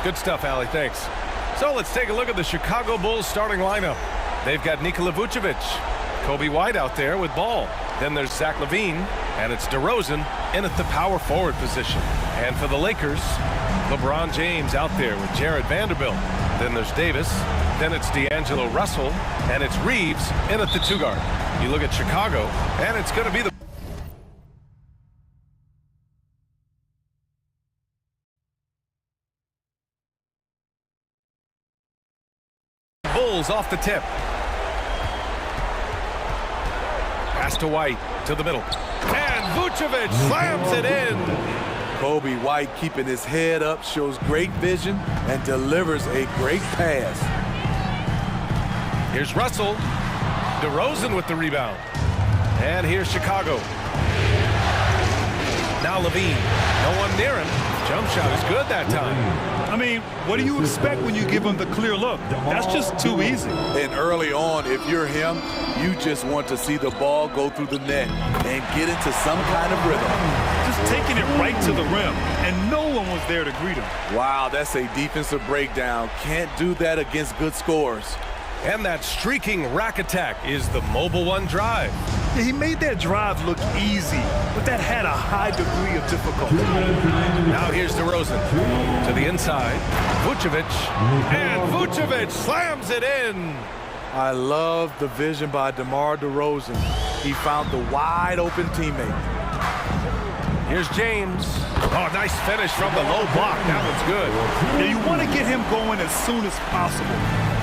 Good stuff, Allie, thanks. So let's take a look at the Chicago Bulls starting lineup. They've got Nikola Vucevic, Kobe White out there with ball. Then there's Zach LaVine, and it's DeRozan in at the power forward position. And for the Lakers, LeBron James out there with Jared Vanderbilt. Then there's Davis, then it's D'Angelo Russell, and it's Reeves in at the 2 guard. You look at Chicago, and it's going to be the Bulls off the tip. Pass to White, to the middle. And Vucevic slams it in. Kobe White keeping his head up, shows great vision, and delivers a great pass. Here's Russell. DeRozan with the rebound. And here's Chicago. Now LaVine. No one near him. Jump shot is good that time. I mean, what do you expect when you give him the clear look? That's just too easy. And early on, if you're him, you just want to see the ball go through the net and get into some kind of rhythm. Just taking it right to the rim, and no one was there to greet him. Wow, that's a defensive breakdown. Can't do that against good scores. And that streaking rack attack is the Mobile One drive. Yeah, he made that drive look easy, but that had a high degree of difficulty. Now here's DeRozan to the inside. Vucevic, and Vucevic slams it in. I love the vision by DeMar DeRozan. He found the wide open teammate. Here's James. Oh, nice finish from the low block. That one's good. Yeah, you want to get him going as soon as possible.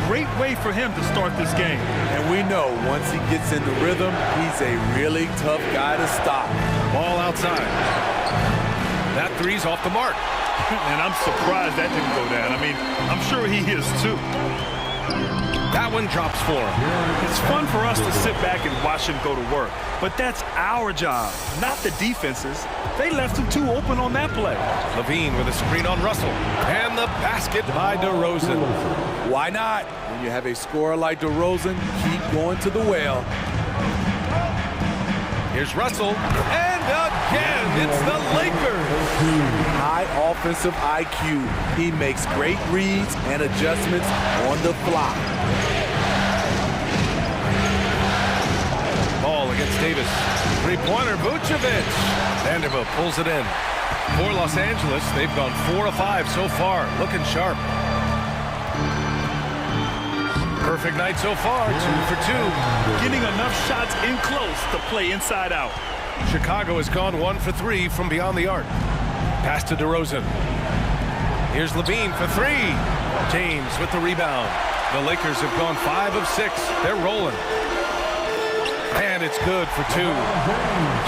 Great way for him to start this game. And we know once he gets into rhythm, he's a really tough guy to stop. Ball outside. That three's off the mark. And I'm surprised that didn't go down. I mean, I'm sure he is too. That one drops for him. It's fun for us to sit back and watch him go to work. But that's our job, not the defense's. They left him too open on that play. LaVine with a screen on Russell. And the basket by DeRozan. Why not? When you have a scorer like DeRozan, keep going to the well. Here's Russell. And again, it's the Lakers. High offensive IQ. He makes great reads and adjustments on the fly. Ball against Davis. Three-pointer, Vucevic. Vanderbilt pulls it in. For Los Angeles, they've gone 4 of 5 so far. Looking sharp. Perfect night so far, 2 for 2. Getting enough shots in close to play inside out. Chicago has gone 1 for 3 from beyond the arc. Pass to DeRozan. Here's LaVine for 3. James with the rebound. The Lakers have gone 5 of 6. They're rolling. And it's good for 2.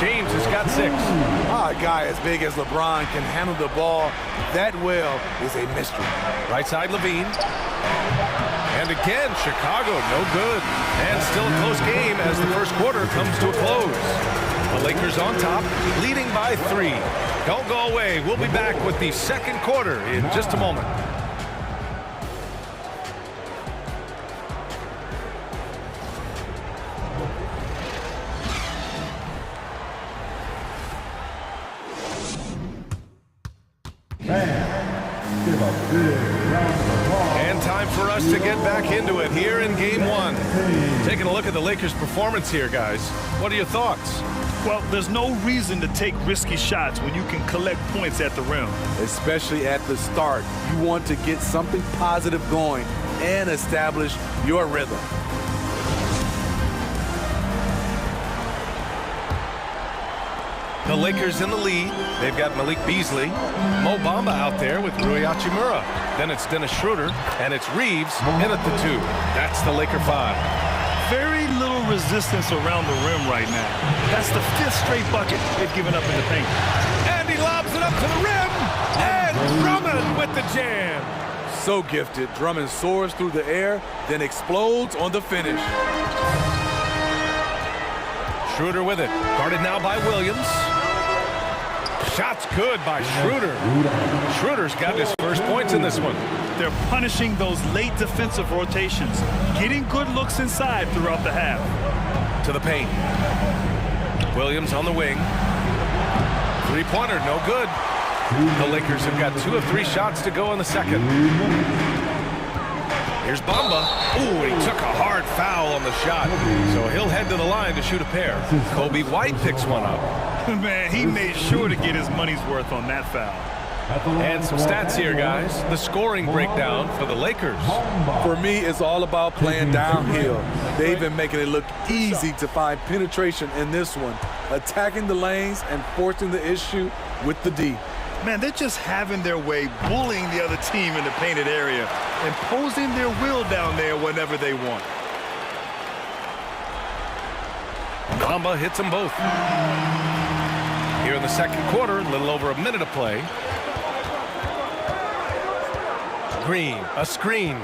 James has got 6. A guy as big as LeBron can handle the ball that well is a mystery. Right side, LaVine. And again, Chicago, no good. And still a close game as the first quarter comes to a close. The Lakers on top, leading by 3. Don't go away. We'll be back with the second quarter in just a moment. And time for us to get back into it here in Game 1. Taking a look at the Lakers' performance here, guys. What are your thoughts? Well, there's no reason to take risky shots when you can collect points at the rim. Especially at the start. You want to get something positive going and establish your rhythm. The Lakers in the lead. They've got Malik Beasley. Mo Bamba out there with Rui Hachimura. Then it's Dennis Schroeder, and it's Reeves in at the 2. That's the Laker 5. Very little resistance around the rim right now. That's the 5th straight bucket they've given up in the paint. And he lobs it up to the rim. And Drummond with the jam. So gifted. Drummond soars through the air, then explodes on the finish. Schroeder with it. Guarded now by Williams. Shots good by Schroeder. Schroeder's got his first points in this one. They're punishing those late defensive rotations, getting good looks inside throughout the half. To the paint. Williams on the wing. Three-pointer, no good. The Lakers have got 2 of 3 shots to go in the second. Here's Bamba. Ooh, he took a hard foul on the shot. So he'll head to the line to shoot a pair. Kobe White picks one up. Man, he made sure to get his money's worth on that foul. And some stats here, guys. The scoring breakdown for the Lakers. For me, it's all about playing downhill. They've been making it look easy to find penetration in this one, attacking the lanes and forcing the issue with the D. Man, they're just having their way, bullying the other team in the painted area, imposing their will down there whenever they want. Bamba hits them both. Here in the second quarter, a little over a minute of play. Green, a screen.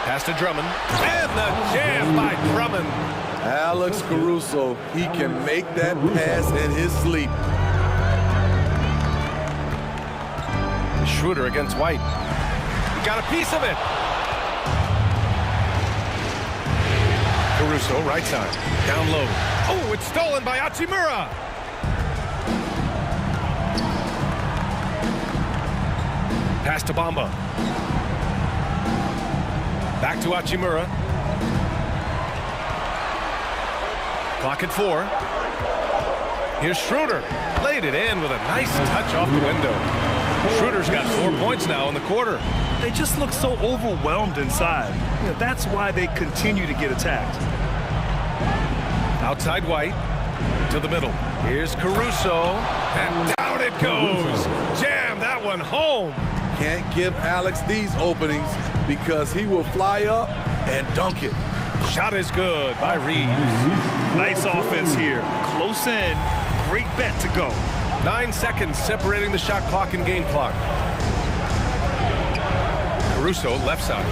Pass to Drummond. And the jam by Drummond. Alex Caruso, he can make that pass in his sleep. Schroeder against White. He got a piece of it. Caruso, right side. Down low. Oh, it's stolen by Hachimura. Pass to Bamba. Back to Hachimura. Clock at 4. Here's Schroeder. Laid it in with a nice touch off the window. Schroeder's got 4 points now in the quarter. They just look so overwhelmed inside. You know, that's why they continue to get attacked. Outside White to the middle. Here's Caruso. And down it goes. Jam that one home. Can't give Alex these openings because he will fly up and dunk it. Shot is good by Reeves. Nice offense here. Close in. Great bet to go. 9 seconds separating the shot clock and game clock. Caruso left side.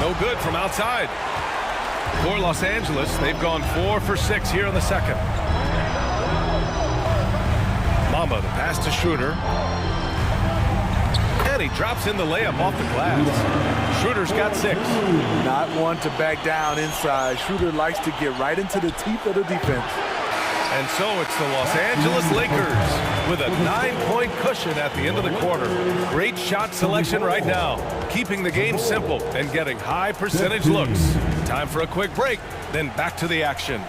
No good from outside. For Los Angeles, they've gone 4 for 6 here in the second. Bamba, the pass to Schroeder. And he drops in the layup off the glass. Schroeder's got 6. Not one to back down inside. Schroeder likes to get right into the teeth of the defense. And so it's the Los Angeles Lakers with a 9-point cushion at the end of the quarter. Great shot selection right now, keeping the game simple and getting high percentage looks. Time for a quick break, then back to the action.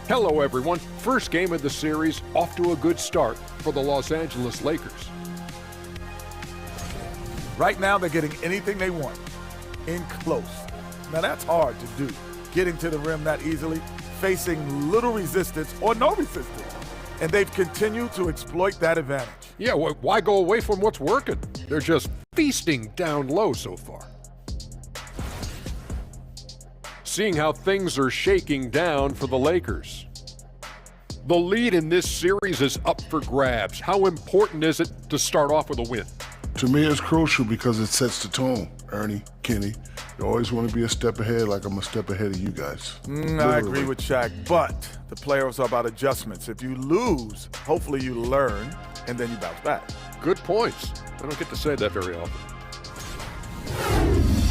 Hello, everyone. First game of the series, off to a good start for the Los Angeles Lakers. Right now, they're getting anything they want in close. Now, that's hard to do, getting to the rim that easily, facing little resistance or no resistance. And they've continued to exploit that advantage. Yeah, why go away from what's working? They're just feasting down low so far. Seeing how things are shaking down for the Lakers. The lead in this series is up for grabs. How important is it to start off with a win? To me, it's crucial because it sets the tone, Ernie, Kenny. You always want to be a step ahead, like I'm a step ahead of you guys. I agree with Shaq, but the playoffs are about adjustments. If you lose, hopefully you learn, and then you bounce back. Good points. I don't get to say that very often.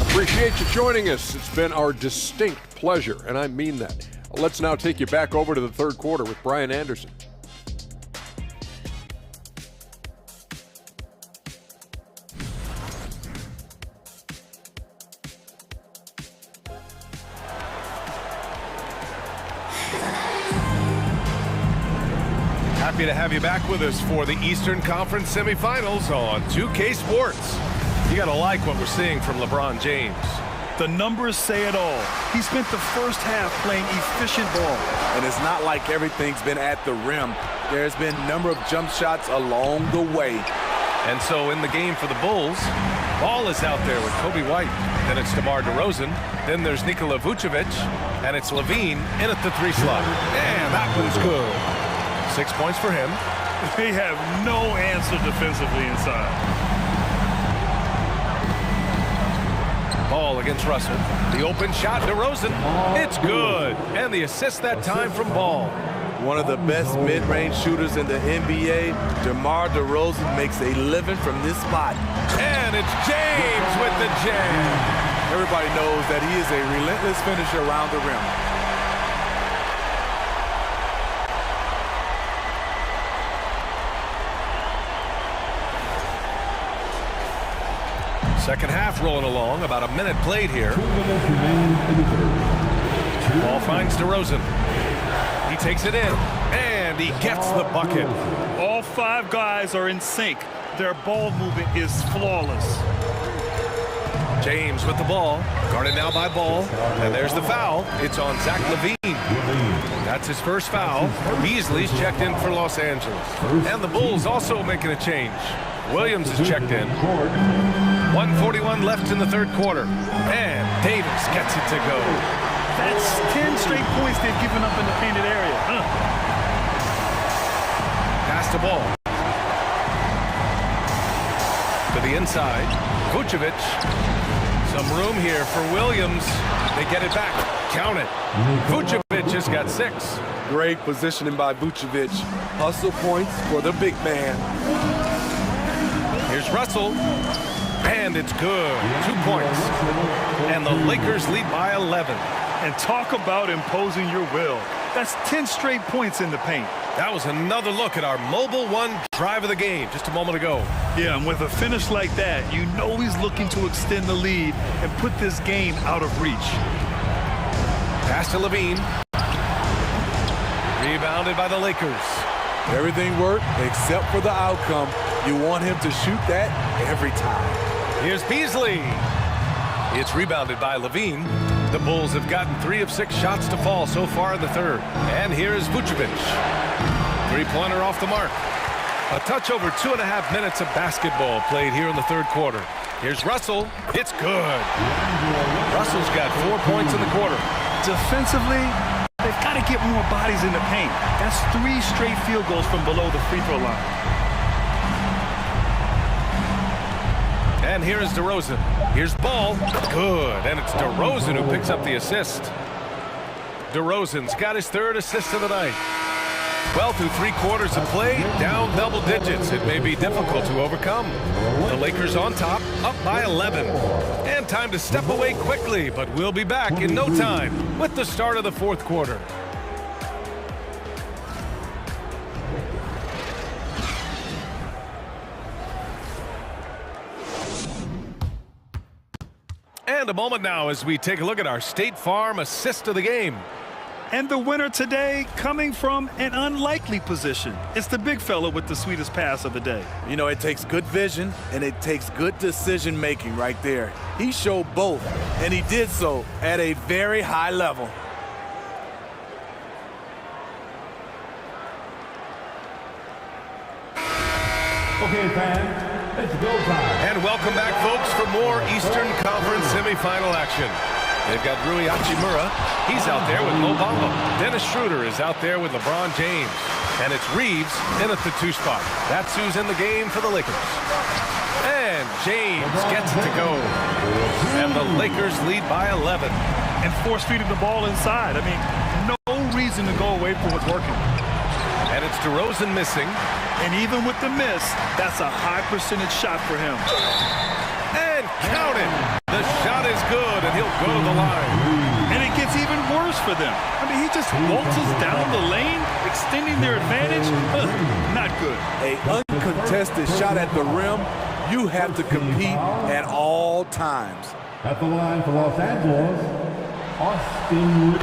Appreciate you joining us. It's been our distinct pleasure, and I mean that. Let's now take you back over to the third quarter with Brian Anderson. Happy to have you back with us for the Eastern Conference semifinals on 2K Sports. You got to like what we're seeing from LeBron James. The numbers say it all. He spent the first half playing efficient ball. And it's not like everything's been at the rim. There's been a number of jump shots along the way. And so in the game for the Bulls, Ball is out there with Coby White. Then it's DeMar DeRozan. Then there's Nikola Vucevic. And it's LaVine in at the 3 slot. And that was good. 6 points for him. They have no answer defensively inside. Ball against Russell. The open shot, DeRozan. It's good. And the assist that time from Ball. One of the best mid-range shooters in the NBA, DeMar DeRozan makes a living from this spot. And it's James with the jam. Everybody knows that he is a relentless finisher around the rim. Second half rolling along, about a minute played here. 2 minutes remaining in the third. Ball finds DeRozan. He takes it in, and he gets the bucket. All 5 guys are in sync. Their ball movement is flawless. James with the ball, guarded now by Ball, and there's the foul. It's on Zach LaVine. That's his first foul. Beasley's checked in for Los Angeles. And the Bulls also making a change. Williams is checked in. 1:41 left in the third quarter. And Davis gets it to go. That's 10 straight points they've given up in the painted area. Pass the ball. To the inside. Vucevic. Some room here for Williams. They get it back. Count it. Vucevic has got 6. Great positioning by Vucevic. Hustle points for the big man. Here's Russell. And it's good. 2 points. And the Lakers lead by 11. And talk about imposing your will. That's 10 straight points in the paint. That was another look at our Mobile One drive of the game just a moment ago. Yeah, and with a finish like that, you know he's looking to extend the lead and put this game out of reach. Pass to LaVine. Rebounded by the Lakers. Everything worked except for the outcome. You want him to shoot that every time. Here's Beasley. It's rebounded by LaVine. The Bulls have gotten 3 of 6 shots to fall so far in the third. And here is Vucevic. 3-pointer off the mark. A touch over 2.5 minutes of basketball played here in the third quarter. Here's Russell. It's good. Russell's got 4 points in the quarter. Defensively, they've got to get more bodies in the paint. That's 3 straight field goals from below the free throw line. And here is DeRozan. Here's Ball. Good. And it's DeRozan who picks up the assist. DeRozan's got his 3rd assist of the night. Well, through 3 quarters of play, down double digits. It may be difficult to overcome. The Lakers on top, up by 11. And time to step away quickly, but we'll be back in no time with the start of the 4th quarter. And a moment now as we take a look at our State Farm assist of the game. And the winner today coming from an unlikely position. It's the big fella with the sweetest pass of the day. You know, it takes good vision and it takes good decision making right there. He showed both, and he did so at a very high level. Okay, fans, it's go time. And welcome back, folks, for more Eastern Conference semifinal action. They've got Rui Hachimura. He's out there with Mo Bamba. Dennis Schroeder is out there with LeBron James. And it's Reeves in at the 2 spot. That's who's in the game for the Lakers. And James gets it to go. And the Lakers lead by 11. And force feeding the ball inside. I mean, no reason to go away from what's working. And it's DeRozan missing. And even with the miss, that's a high percentage shot for him. And count it. The shot is good, and he'll go to the line. And it gets even worse for them. I mean, he just waltzes down the lane, extending their advantage. Not good. A uncontested shot at the rim. You have to compete at all times. At the line for Los Angeles, Austin.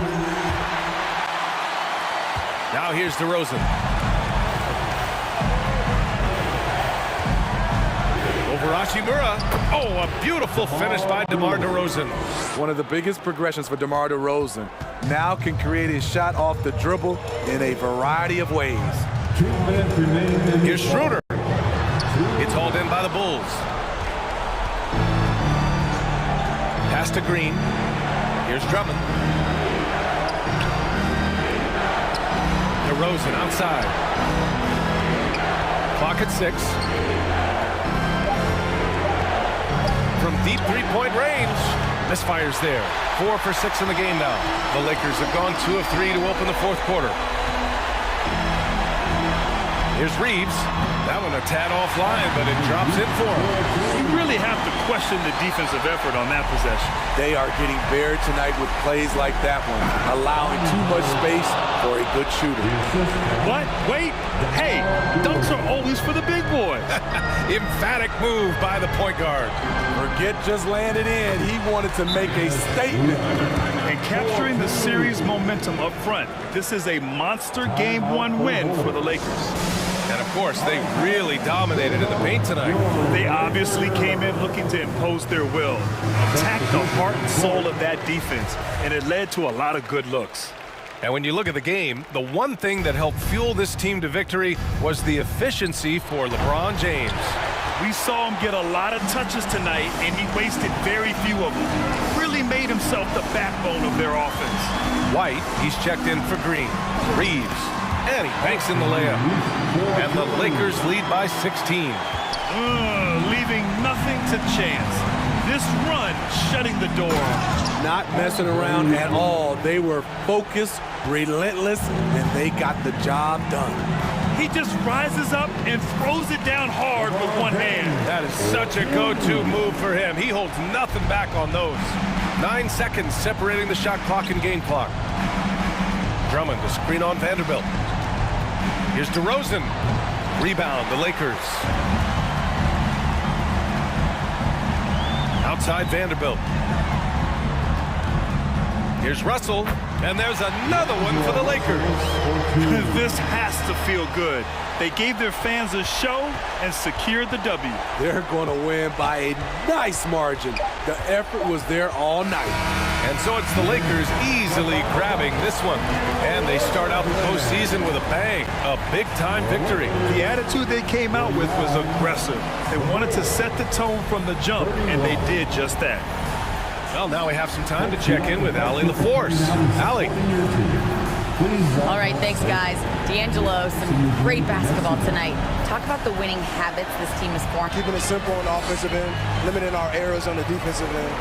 Now here's DeRozan. Over Hachimura. Oh, a beautiful finish by DeMar DeRozan. One of the biggest progressions for DeMar DeRozan. Now can create his shot off the dribble in a variety of ways. Here's Schroeder. It's hauled in by the Bulls. Pass to Green. Here's Drummond. DeRozan outside. Clock at 6. From deep three-point range. Misfires there. 4 for 6 in the game now. The Lakers have gone 2 of 3 to open the fourth quarter. Here's Reeves. That one a tad offline, but it drops in for him. You really have to question the defensive effort on that possession. They are getting buried tonight with plays like that one, allowing too much space for a good shooter. What? Wait. Hey, dunks are always for the big boys. Emphatic move by the point guard. Forget just landed in. He wanted to make a statement. And capturing the series momentum up front. This is a monster Game 1 win for the Lakers. And, of course, they really dominated in the paint tonight. They obviously came in looking to impose their will, attack the heart and soul of that defense, and it led to a lot of good looks. And when you look at the game, the one thing that helped fuel this team to victory was the efficiency for LeBron James. We saw him get a lot of touches tonight, and he wasted very few of them. Really made himself the backbone of their offense. White, he's checked in for Green. Reeves. And he banks in the layup. And the Lakers lead by 16. Leaving nothing to chance. This run shutting the door. Not messing around at all. They were focused, relentless, and they got the job done. He just rises up and throws it down hard with one hand. That is such a go-to move for him. He holds nothing back on those. 9 seconds separating the shot clock and game clock. Drummond to screen on Vanderbilt. Here's DeRozan. Rebound, the Lakers. Outside Vanderbilt. Here's Russell. And there's another one for the Lakers. This has to feel good. They gave their fans a show and secured the W. They're going to win by a nice margin. The effort was there all night. And so it's the Lakers easily grabbing this one. And they start out the postseason with a bang, a big-time victory. The attitude they came out with was aggressive. They wanted to set the tone from the jump, and they did just that. Well, now we have some time to check in with Allie LaForce. Allie. All right, thanks, guys. D'Angelo, some great basketball tonight. Talk about the winning habits this team has formed. Keeping it simple on the offensive end, limiting our errors on the defensive end.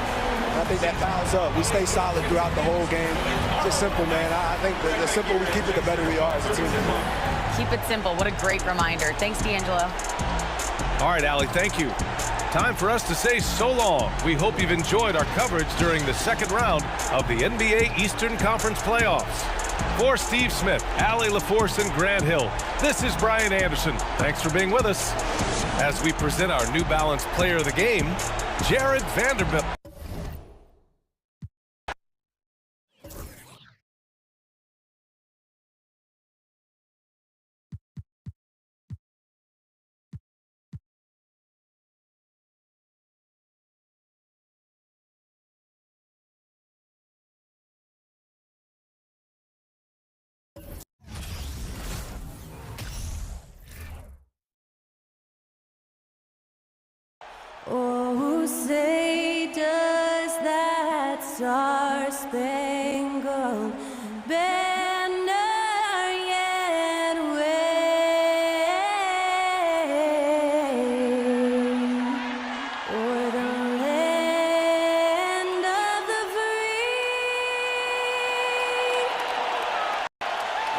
I think that fouls up. We stay solid throughout the whole game. Just simple, man. I think the simpler we keep it, the better we are as a team. Keep it simple. What a great reminder. Thanks, D'Angelo. All right, Allie, thank you. Time for us to say so long. We hope you've enjoyed our coverage during the second round of the NBA Eastern Conference playoffs. For Steve Smith, Allie LaForce, and Grant Hill, this is Brian Anderson. Thanks for being with us as we present our New Balance Player of the Game, Jared Vanderbilt. Oh, say does that star-spangled banner yet wave o'er the land of the free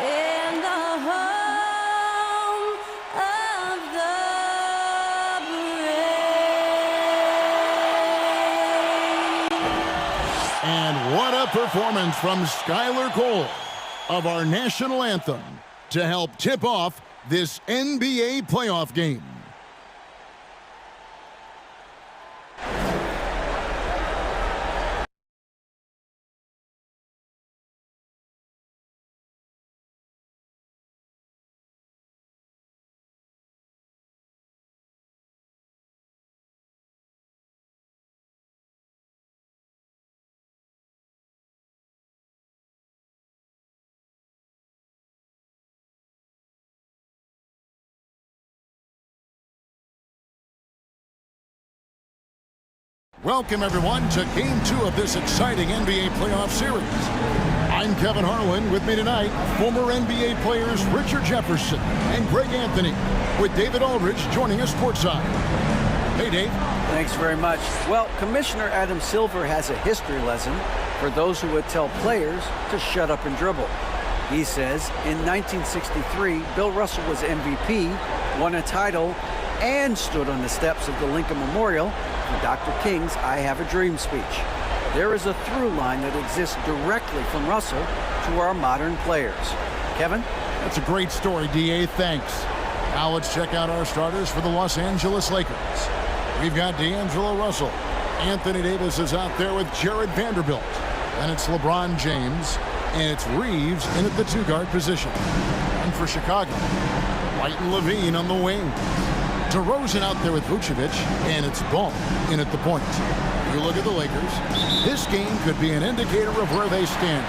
and the home of the And what a performance from Skylar Cole of our national anthem to help tip off this NBA playoff game. Welcome, everyone, to Game 2 of this exciting NBA playoff series. I'm Kevin Harlan. With me tonight, former NBA players Richard Jefferson and Greg Anthony, with David Aldridge joining us courtside. Hey, Dave. Thanks very much. Well, Commissioner Adam Silver has a history lesson for those who would tell players to shut up and dribble. He says in 1963, Bill Russell was MVP, won a title, and stood on the steps of the Lincoln Memorial for Dr. King's I Have a Dream speech. There is a through line that exists directly from Russell to our modern players. Kevin? That's a great story, D.A. Thanks. Now let's check out our starters for the Los Angeles Lakers. We've got D'Angelo Russell. Anthony Davis is out there with Jared Vanderbilt. And it's LeBron James. And it's Reeves in at the two-guard position. And for Chicago, White and Levine on the wing. DeRozan out there with Vucevic. And it's Ball in at the point. You look at the Lakers. This game could be an indicator of where they stand.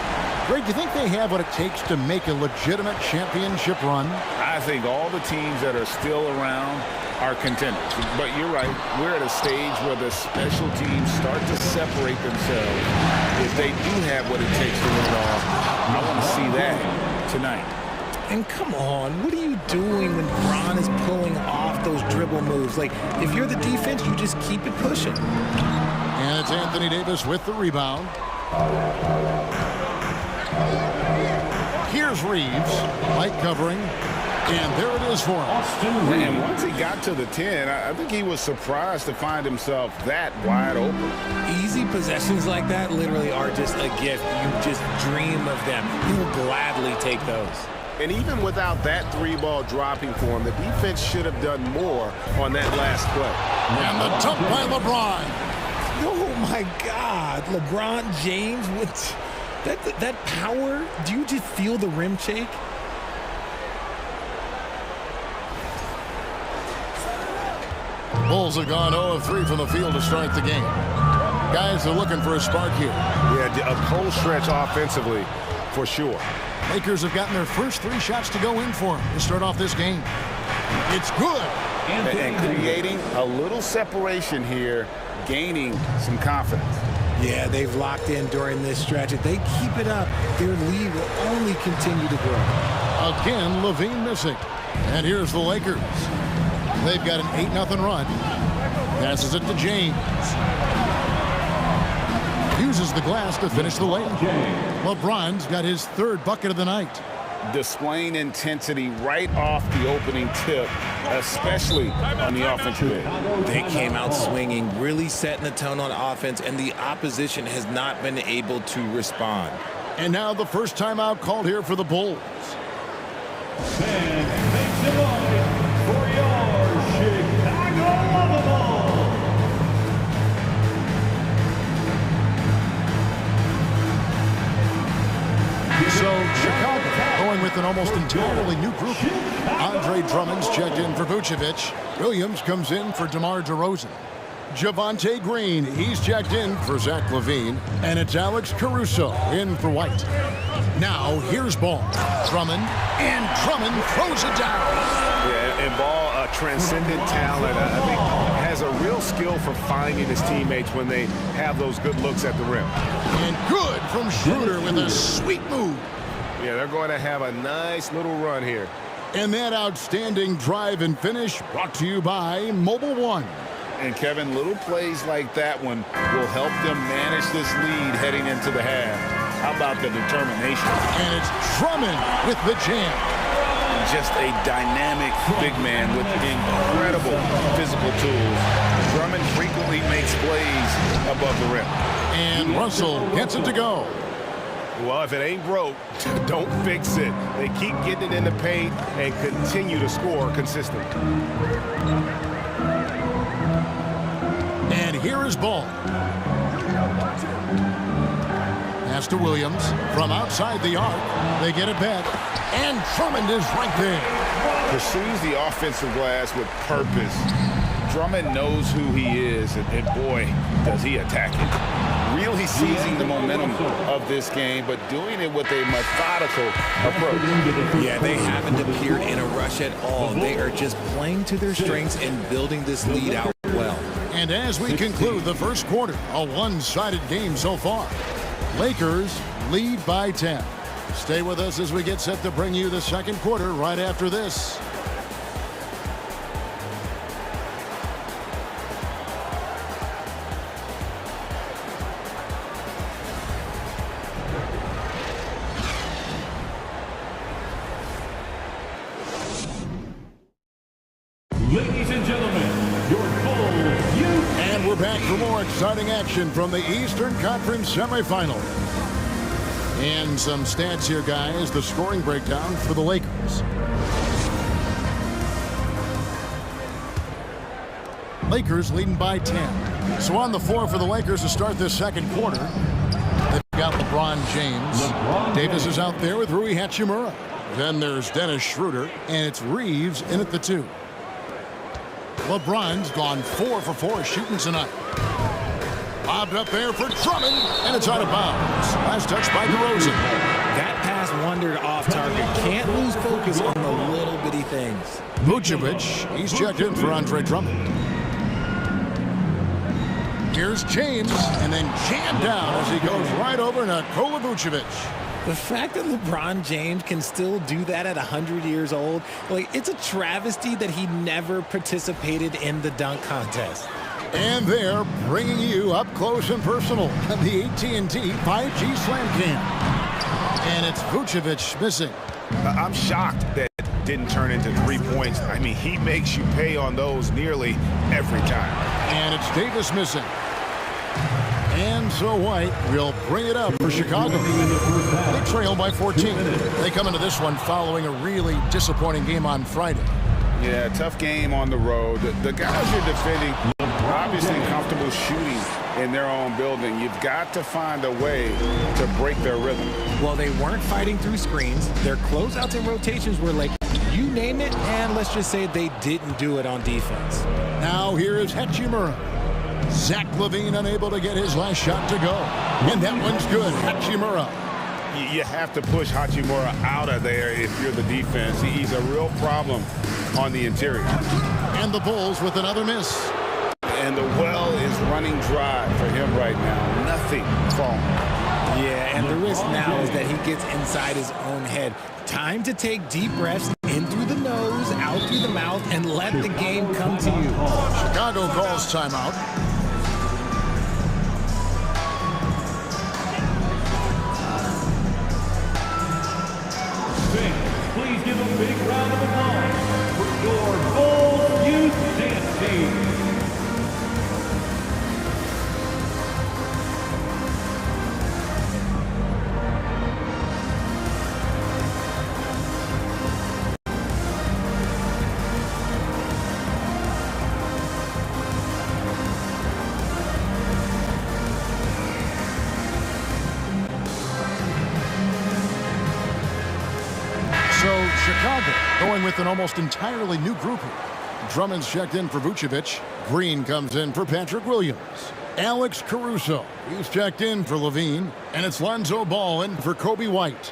Greg, do you think they have what it takes to make a legitimate championship run? I think all the teams that are still around are contenders. But you're right. We're at a stage where the special teams start to separate themselves. If they do have what it takes to win it all, I want to see that tonight. And come on, what are you doing when Bron is pulling off those dribble moves? Like, if you're the defense, you just keep it pushing. And it's Anthony Davis with the rebound. Here's Reeves, light covering, and there it is for him. And once he got to the 10, I think he was surprised to find himself that wide open. Easy possessions like that literally are just a gift. You just dream of them. You'll gladly take those. And even without that three-ball dropping for him, the defense should have done more on that last play. And the dunk by LeBron. Oh, my God. LeBron James with that power. Do you just feel the rim shake? Bulls have gone 0 of 3 from the field to start the game. Guys are looking for a spark here. Yeah, a cold stretch offensively, for sure. Lakers have gotten their first 3 shots to go in for them to start off this game. It's good. And creating a little separation here, gaining some confidence. Yeah, they've locked in during this stretch. If they keep it up, their lead will only continue to grow. Again, Levine missing. And here's the Lakers. They've got an 8-0 run. Passes it to James. Uses the glass to finish the layup. LeBron's got his 3rd bucket of the night. Displaying intensity right off the opening tip, especially on the offensive end. They came out swinging, really setting the tone on offense, and the opposition has not been able to respond. And now the first timeout called here for the Bulls. And makes it right for your Chicago Bulls. So Chicago going with an almost entirely new group. Andre Drummond's checked in for Vucevic. Williams comes in for DeMar DeRozan. Javonte Green, he's checked in for Zach LaVine. And it's Alex Caruso in for White. Now here's Ball. Drummond, and Drummond throws it down. Yeah, and Ball, a transcendent talent, I think has a real skill for finding his teammates when they have those good looks at the rim. And good from Schroeder with a sweet move. Yeah, they're going to have a nice little run here. And that outstanding drive and finish brought to you by Mobile One. And Kevin, little plays like that one will help them manage this lead heading into the half. How about the determination? And it's Drummond with the jam. Just a dynamic big man with incredible physical tools. Drummond frequently makes plays above the rim. And Russell gets it to go. Well, if it ain't broke, don't fix it. They keep getting it in the paint and continue to score consistently. And here is Ball. Pass to Williams from outside the arc. They get it back. And Drummond is right there. Pursues the offensive glass with purpose. Drummond knows who he is, and boy, does he attack it. Really seizing the momentum of this game, but doing it with a methodical approach. Yeah, they haven't appeared in a rush at all. They are just playing to their strengths and building this lead out well. And as we conclude the first quarter, a one-sided game so far. Lakers lead by 10. Stay with us as we get set to bring you the second quarter right after this. Ladies and gentlemen, your Bulls youth. And we're back for more exciting action from the Eastern Conference semifinal. And some stats here, guys. The scoring breakdown for the Lakers. Lakers leading by 10. So on the floor for the Lakers to start this second quarter, they've got LeBron James. Davis is out there with Rui Hachimura. Then there's Dennis Schroeder, and it's Reeves in at the 2. LeBron's gone 4 for 4 shooting tonight. Bobbed up there for Drummond, and it's out of bounds. Last touch by DeRozan. That pass wandered off target. Can't lose focus on the little bitty things. Vucevic, he's checked in for Andre Drummond. Here's James, and then jammed down as he goes right over Nikola Vucevic. The fact that LeBron James can still do that at 100 years old, like, it's a travesty that he never participated in the dunk contest. And they're bringing you up close and personal at the AT&T 5G Slam Cam. And it's Vucevic missing. I'm shocked that it didn't turn into 3 points. I mean, he makes you pay on those nearly every time. And it's Davis missing. And so White will bring it up for Chicago. They trail by 14. They come into this one following a really disappointing game on Friday. Yeah, tough game on the road. The guys you're defending are obviously comfortable shooting in their own building. You've got to find a way to break their rhythm. Well, they weren't fighting through screens. Their closeouts and rotations were like, you name it, and let's just say they didn't do it on defense. Now here is Hachimura. Zach LaVine unable to get his last shot to go. And that one's good. Hachimura. You have to push Hachimura out of there if you're the defense. He's a real problem on the interior. And the Bulls with another miss. And the well is running dry for him right now. Nothing falling. Yeah, and the risk now is that he gets inside his own head. Time to take deep breaths in through the nose, out through the mouth, and let the game come to you. Chicago calls timeout. Please give a big round of applause for your Bulls youth dance team. Chicago going with an almost entirely new group here. Drummond's checked in for Vucevic. Green comes in for Patrick Williams. Alex Caruso, he's checked in for LaVine. And it's Lonzo Ball in for Kobe White.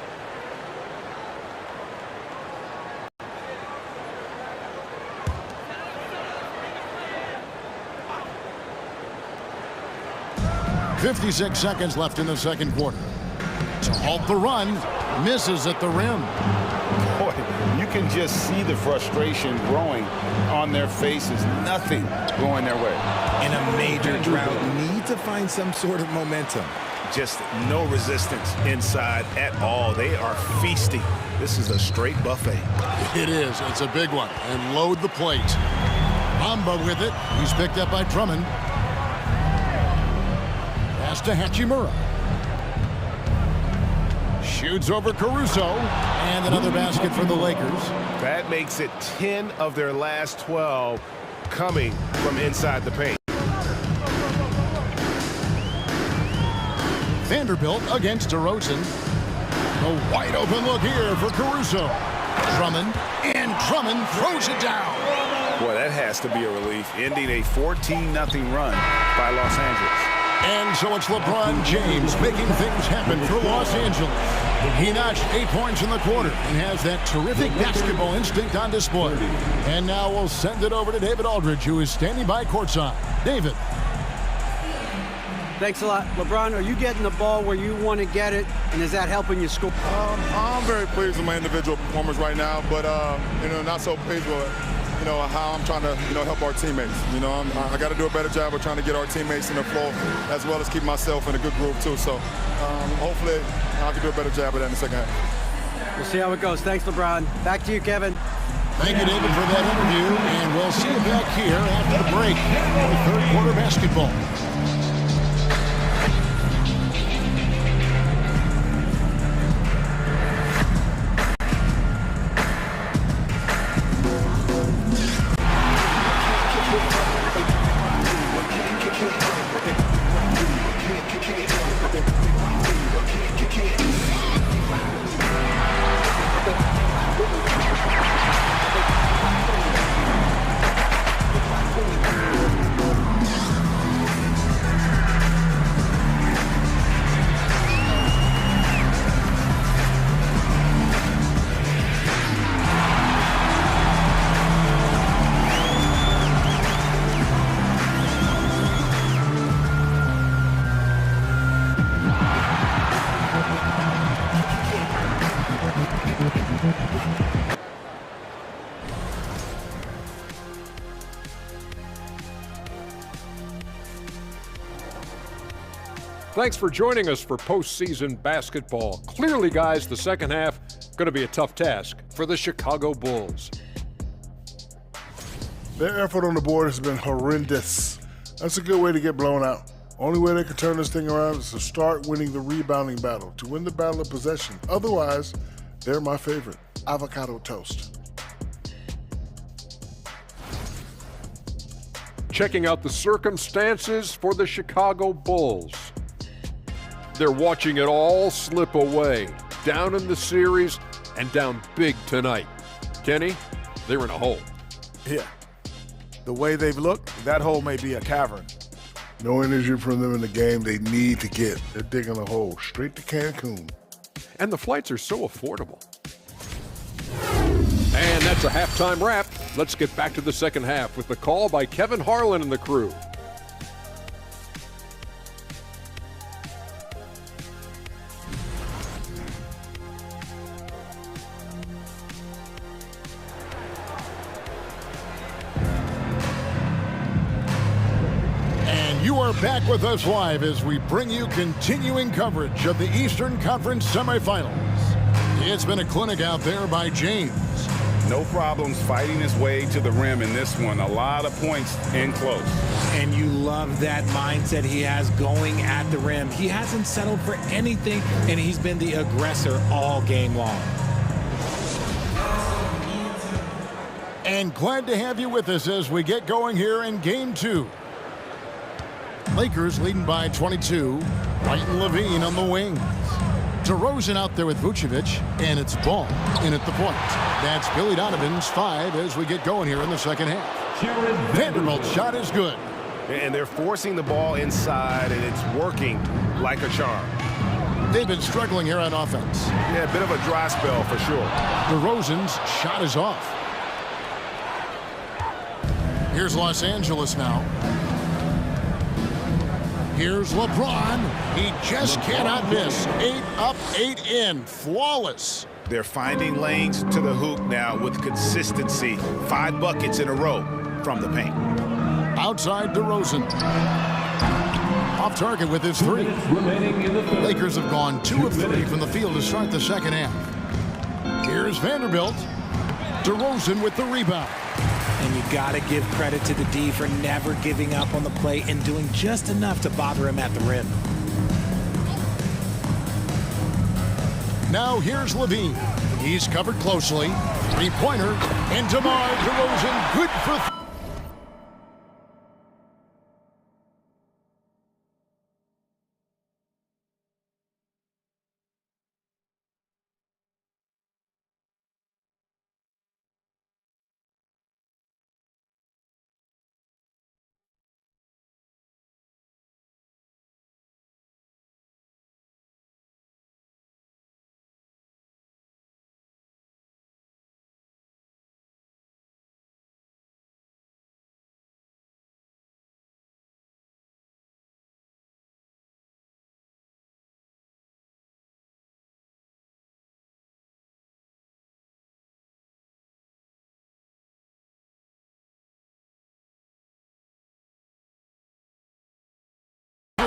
.56 seconds left in the second quarter. To halt the run, misses at the rim. Boy, you can just see the frustration growing on their faces. Nothing going their way. In a major drought, need to find some sort of momentum. Just no resistance inside at all. They are feasting. This is a straight buffet. It is. It's a big one. And load the plate. Bamba with it. He's picked up by Drummond. Pass to Hachimura. Shoots over Caruso. And another basket for the Lakers. That makes it 10 of their last 12 coming from inside the paint. Vanderbilt against DeRozan. A wide open look here for Caruso. Drummond, and Drummond throws it down. Boy, that has to be a relief, ending a 14-0 run by Los Angeles. And so it's LeBron James making things happen for Los Angeles. He notched 8 points in the quarter and has that terrific basketball instinct on display. And now we'll send it over to David Aldridge, who is standing by courtside. David. Thanks a lot. LeBron, are you getting the ball where you want to get it, and is that helping you score? I'm very pleased with my individual performance right now, but not so pleased with how I'm trying to help our teammates. I got to do a better job of trying to get our teammates in the flow, as well as keep myself in a good groove too. So hopefully I can do a better job of that in the second half. We'll see how it goes. Thanks, LeBron. Back to you, Kevin. Thank you, David, for that interview, and we'll see you back here after the break for third quarter basketball. Thanks for joining us for postseason basketball. Clearly, guys, the second half going to be a tough task for the Chicago Bulls. Their effort on the board has been horrendous. That's a good way to get blown out. Only way they can turn this thing around is to start winning the rebounding battle, to win the battle of possession. Otherwise, they're my favorite. Avocado toast. Checking out the circumstances for the Chicago Bulls. They're watching it all slip away, down in the series and down big tonight. Kenny, they're in a hole. Yeah. The way they've looked, that hole may be a cavern. No energy from them in the game they need to get. They're digging a hole straight to Cancun. And the flights are so affordable. And that's a halftime wrap. Let's get back to the second half with the call by Kevin Harlan and the crew. You are back with us live as we bring you continuing coverage of the Eastern Conference semifinals. It's been a clinic out there by James. No problems fighting his way to the rim in this one. A lot of points in close. And you love that mindset he has going at the rim. He hasn't settled for anything, and he's been the aggressor all game long. And glad to have you with us as we get going here in Game 2. Lakers leading by 22. White and Levine on the wings. DeRozan out there with Vucevic, and it's Ball in at the point. That's Billy Donovan's 5 as we get going here in the second half. Vanderbilt's shot is good. And they're forcing the ball inside, and it's working like a charm. They've been struggling here on offense. Yeah, a bit of a dry spell for sure. DeRozan's shot is off. Here's Los Angeles now. Here's LeBron. He just cannot miss. 8 up, 8 in. Flawless. They're finding lanes to the hoop now with consistency. 5 buckets in a row from the paint. Outside DeRozan. Off target with his 3. Lakers have gone 2 of 3 from the field to start the second half. Here's Vanderbilt. DeRozan with the rebound. And you got to give credit to the D for never giving up on the play and doing just enough to bother him at the rim. Now here's Levine. He's covered closely. 3-pointer. And DeMar DeRozan good for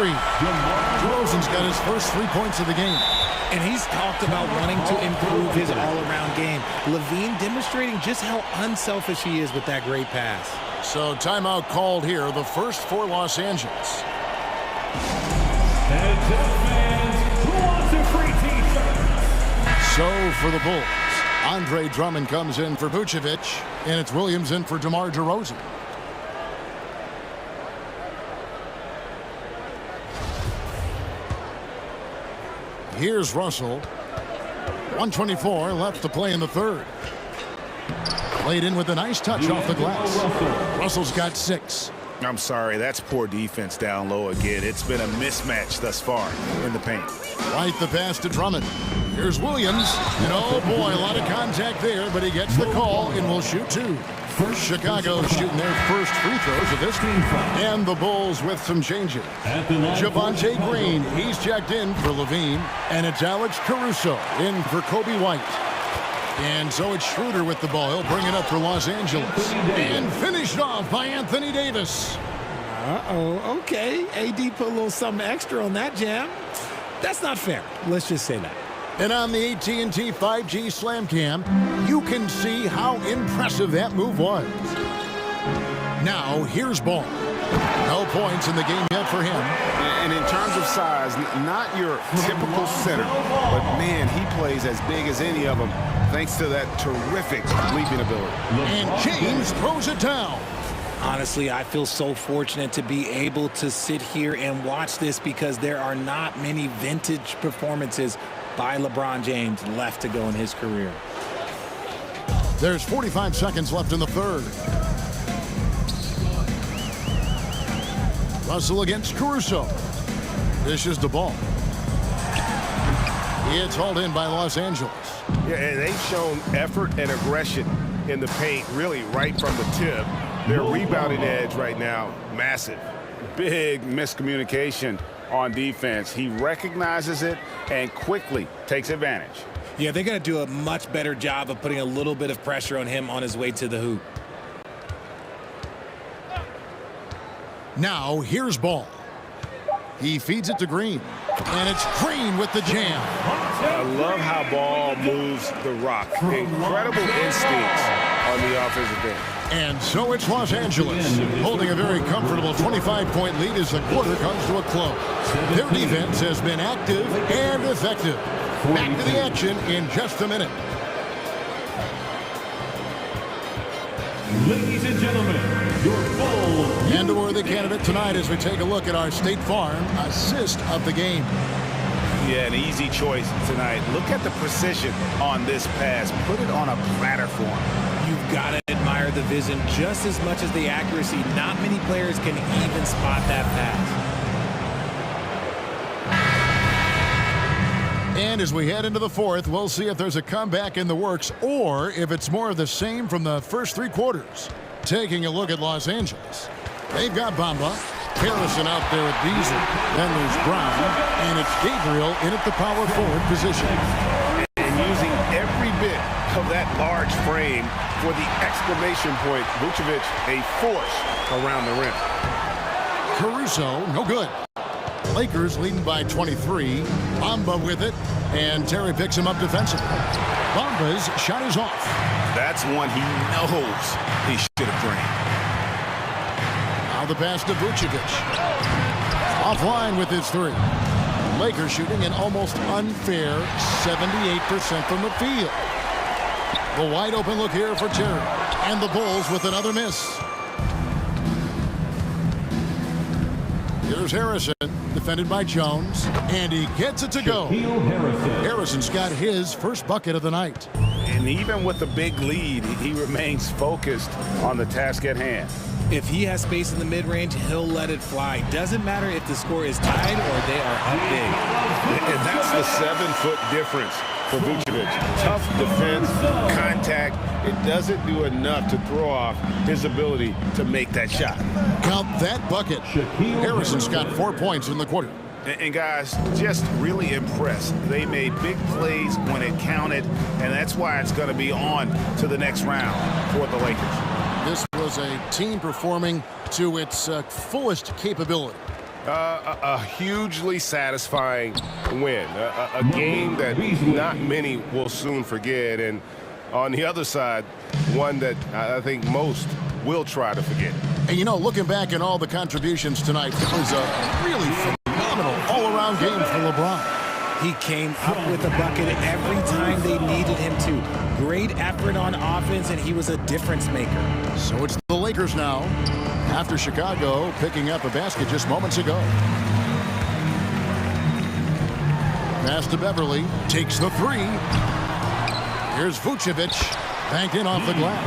three. DeRozan's got his first 3 points of the game. And he's talked about wanting to improve his all-around game. LaVine demonstrating just how unselfish he is with that great pass. So timeout called here, the first for Los Angeles. And to the fans, who wants a free t-shirt? So for the Bulls, Andre Drummond comes in for Vucevic, and it's Williams in for DeMar DeRozan. Here's Russell. 1:24 left to play in the third. Played in with a nice touch off the glass. Russell's got 6. I'm sorry, that's poor defense down low again. It's been a mismatch thus far in the paint. Right the pass to Drummond. Here's Williams. And oh boy, a lot of contact there, but he gets the call and will shoot 2. Chicago shooting their first free throws of this game. And the Bulls with some changes. Javonte Green, he's checked in for LaVine. And it's Alex Caruso in for Kobe White. And so it's Schroeder with the ball. He'll bring it up for Los Angeles. And finished off by Anthony Davis. Uh-oh, okay. AD put a little something extra on that jam. That's not fair. Let's just say that. And on the AT&T 5G Slam Cam, you can see how impressive that move was. Now, here's Ball. No points in the game yet for him. And in terms of size, not your typical center, but man, he plays as big as any of them thanks to that terrific leaping ability. And James throws it down. Honestly, I feel so fortunate to be able to sit here and watch this because there are not many vintage performances by LeBron James left to go in his career. There's 45 seconds left in the third. Russell against Caruso. Dishes the ball. It's hauled in by Los Angeles. Yeah, and they've shown effort and aggression in the paint, really right from the tip. Their rebounding edge right now, massive. Big miscommunication on defense. He recognizes it and quickly takes advantage. Yeah, they got to do a much better job of putting a little bit of pressure on him on his way to the hoop. Now, here's Ball. He feeds it to Green. And it's Green with the jam. I love how Ball moves the rock. Incredible instincts on the offensive end. And so it's Los Angeles, holding a very comfortable 25-point lead as the quarter comes to a close. Their defense has been active and effective. Back to the action in just a minute. Ladies and gentlemen, your Bulls. And a worthy candidate tonight as we take a look at our State Farm assist of the game. Yeah, an easy choice tonight. Look at the precision on this pass. Put it on a platter for him. You've got to admire the vision just as much as the accuracy. Not many players can even spot that pass. And as we head into the fourth, we'll see if there's a comeback in the works or if it's more of the same from the first 3 quarters. Taking a look at Los Angeles. They've got Bamba, Harrison out there at Beasley. Then there's Brown, and it's Gabriel in at the power forward position. And using every bit of that large frame for the exclamation point, Vucevic a force around the rim. Caruso, no good. Lakers leading by 23. Bamba with it, and Terry picks him up defensively. Bamba's shot is off. That's one he knows he should have drained. Now the pass to Vucevic. Offline with his 3. Lakers shooting an almost unfair 78% from the field. The wide open look here for Terry. And the Bulls with another miss. Here's Harrison, defended by Jones, and he gets it to go. Harrison's got his first bucket of the night. And even with the big lead, he remains focused on the task at hand. If he has space in the mid-range, he'll let it fly. Doesn't matter if the score is tied or they are up big. And that's the 7-foot difference for Vucevic. Tough defense, contact. It doesn't do enough to throw off his ability to make that shot. Count that bucket. Harrison's got 4 points in the quarter. And guys, just really impressed. They made big plays when it counted, and that's why it's going to be on to the next round for the Lakers. This was a team performing to its fullest capability. A hugely satisfying win, a game that not many will soon forget, and on the other side, one that I think most will try to forget. And you know, looking back at all the contributions tonight, it was a really phenomenal all-around game for LeBron. He came up with a bucket every time they needed him to. Great effort on offense, and he was a difference maker. So it's the Lakers now, after Chicago picking up a basket just moments ago. Pass to Beverly, takes the three. Here's Vucevic, banked in off the glass.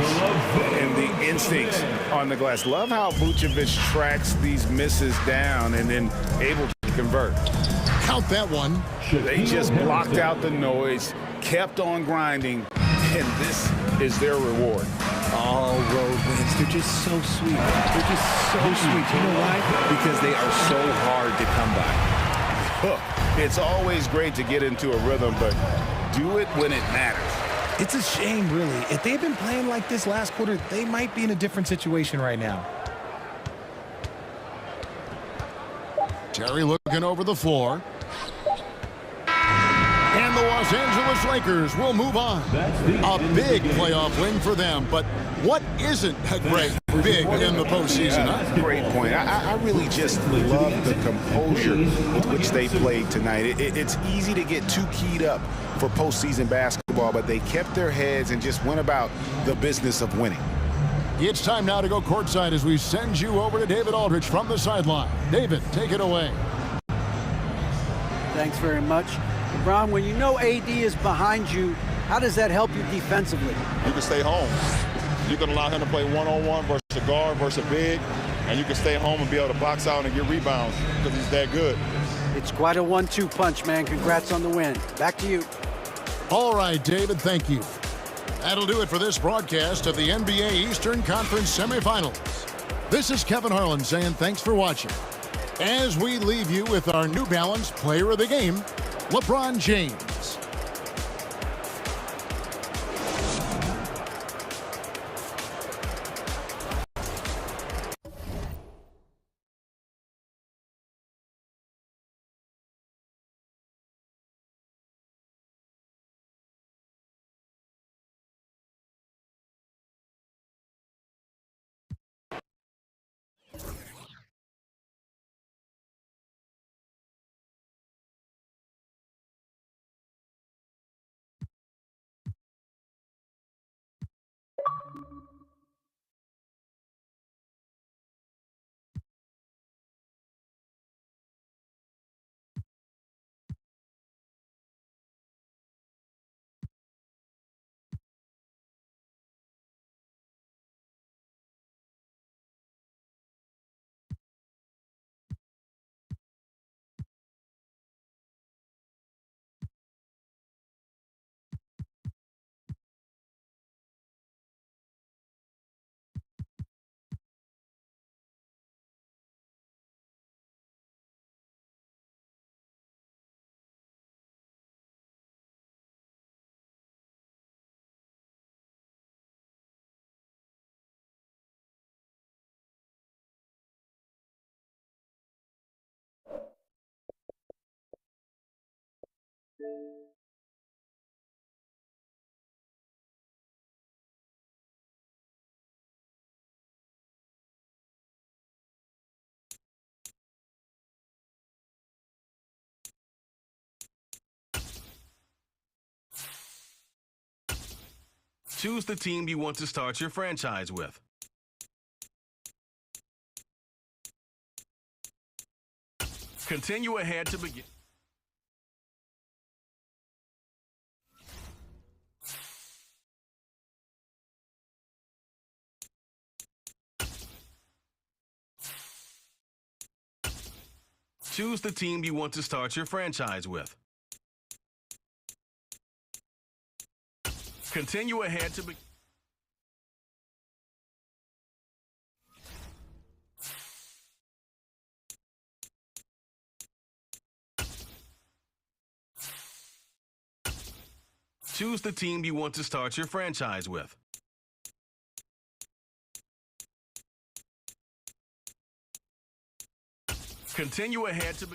And the instincts on the glass. Love how Vucevic tracks these misses down and then able to convert. Count that one. They just blocked out the noise, kept on grinding, and this is their reward. All road wins. They're just so sweet. They're just so sweet. You know why? Because they are so hard to come by. It's always great to get into a rhythm, but do it when it matters. It's a shame, really. If they had been playing like this last quarter, they might be in a different situation right now. Terry looking over the floor. And the Los Angeles Lakers will move on. A big playoff win for them, but what isn't a great big in the postseason? Huh? Great point. I really just love the composure with which they played tonight. It's easy to get too keyed up for postseason basketball, but they kept their heads and just went about the business of winning. It's time now to go courtside as we send you over to David Aldridge from the sideline. David, take it away. Thanks very much. LeBron, when you know AD is behind you, how does that help you defensively? You can stay home. You can allow him to play one-on-one versus a guard versus a big, and you can stay home and be able to box out and get rebounds because he's that good. It's quite a 1-2 punch, man. Congrats on the win. Back to you. All right, David, thank you. That'll do it for this broadcast of the NBA Eastern Conference semifinals. This is Kevin Harlan saying thanks for watching. As we leave you with our New Balance Player of the Game, LeBron James. Choose the team you want to start your franchise with. Continue ahead to begin. Choose the team you want to start your franchise with. Continue ahead to begin. Choose the team you want to start your franchise with. Continue ahead to...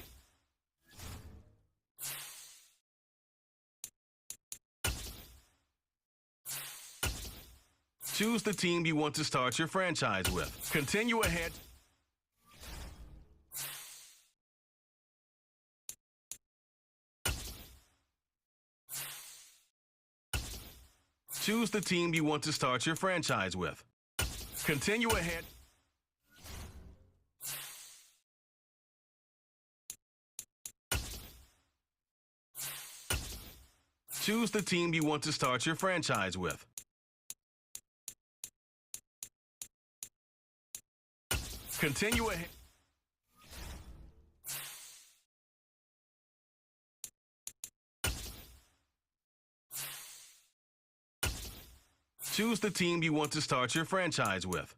Choose the team you want to start your franchise with. Continue ahead. Choose the team you want to start your franchise with. Continue ahead. Choose the team you want to start your franchise with. Continue ahead. Choose the team you want to start your franchise with.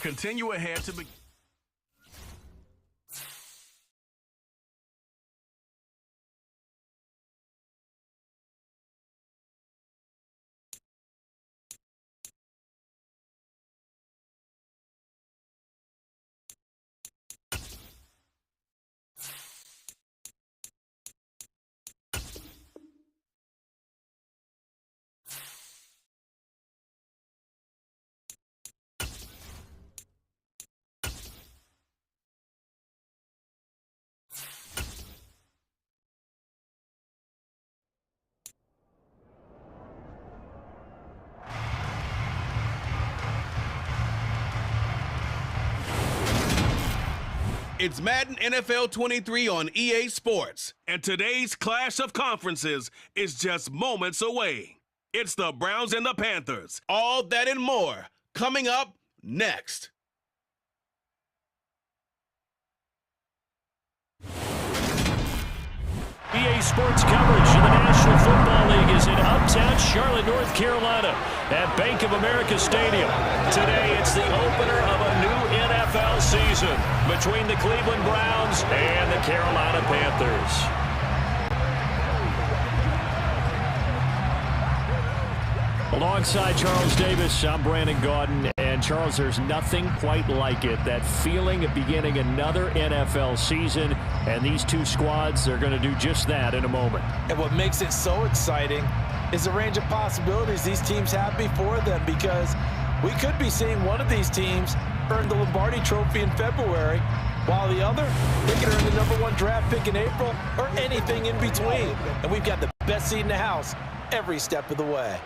Continue ahead to begin. It's Madden NFL 23 on EA Sports, and today's clash of conferences is just moments away. It's the Browns and the Panthers. All that and more coming up next. EA Sports coverage of the National Football League is in uptown Charlotte, North Carolina at Bank of America Stadium. Today, it's the opener of a new NFL season between the Cleveland Browns and the Carolina Panthers. Alongside Charles Davis, I'm Brandon Gaudin. And Charles, there's nothing quite like it. That feeling of beginning another NFL season. And these two squads are going to do just that in a moment. And what makes it so exciting is the range of possibilities these teams have before them, because we could be seeing one of these teams earn the Lombardi Trophy in February, while the other, they could earn the #1 draft pick in April or anything in between. And we've got the best seat in the house every step of the way.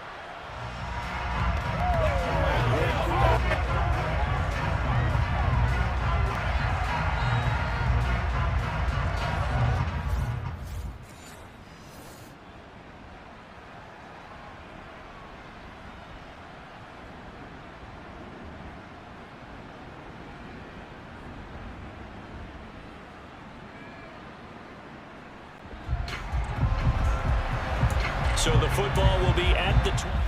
So the football will be at the 20.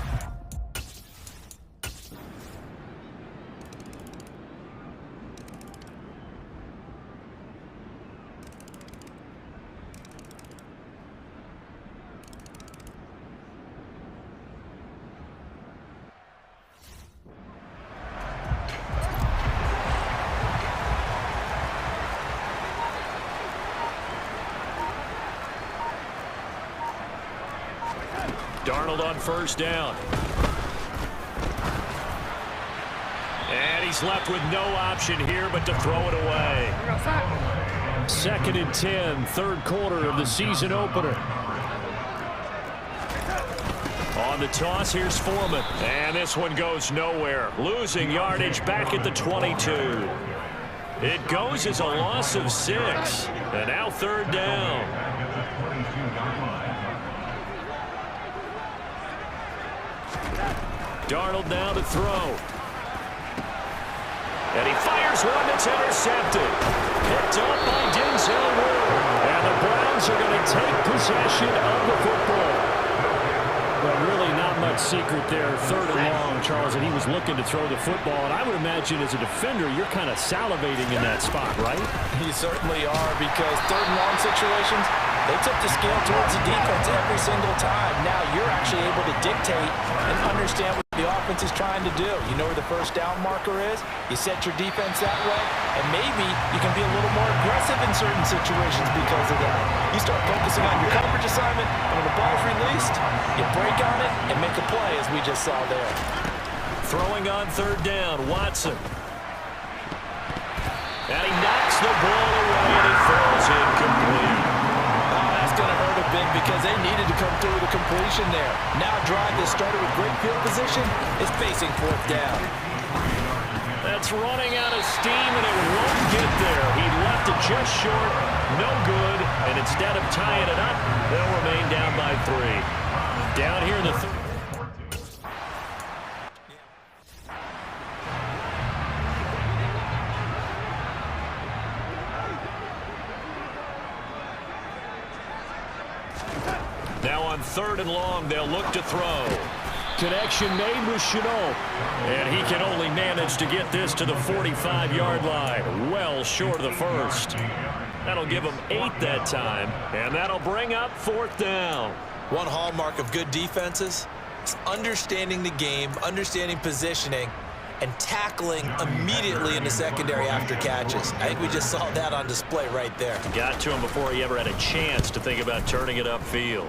Darnold on first down. And he's left with no option here but to throw it away. 2nd and 10, third quarter of the season opener. On the toss, here's Foreman. And this one goes nowhere. Losing yardage back at the 22. It goes as a loss of 6. And now 3rd down. Darnold now to throw. And he fires one that's intercepted. Picked up by Denzel Ward. And the Browns are going to take possession of the football. Well, really not much secret there. 3rd and long, Charles, and he was looking to throw the football. And I would imagine as a defender, you're kind of salivating in that spot, right? You certainly are, because 3rd and long situations, they tip the scale towards the defense every single time. Now you're actually able to dictate and understand what the offense is trying to do. You know where the first down marker is. You set your defense that way, and maybe you can be a little more aggressive in certain situations because of that. You start focusing on your coverage assignment, and when the ball's released, you break on it and make a play, as we just saw there. Throwing on third down, Watson. And he knocks the ball away, and it falls incomplete. Oh, that's going to hurt a bit because they needed to come through with a completion there. Now drive that started with great field position is facing fourth down. That's running out of steam, and it won't get there. He left it just short, no good, and instead of tying it up, they'll remain down by 3. Down here in the third. Now on third and long, they'll look to throw. Connection made with Shenault. And he can only manage to get this to the 45-yard line. Well short of the first. That'll give him 8 that time. And that'll bring up fourth down. One hallmark of good defenses is understanding the game, understanding positioning, and tackling immediately in the secondary after catches. I think we just saw that on display right there. Got to him before he ever had a chance to think about turning it upfield.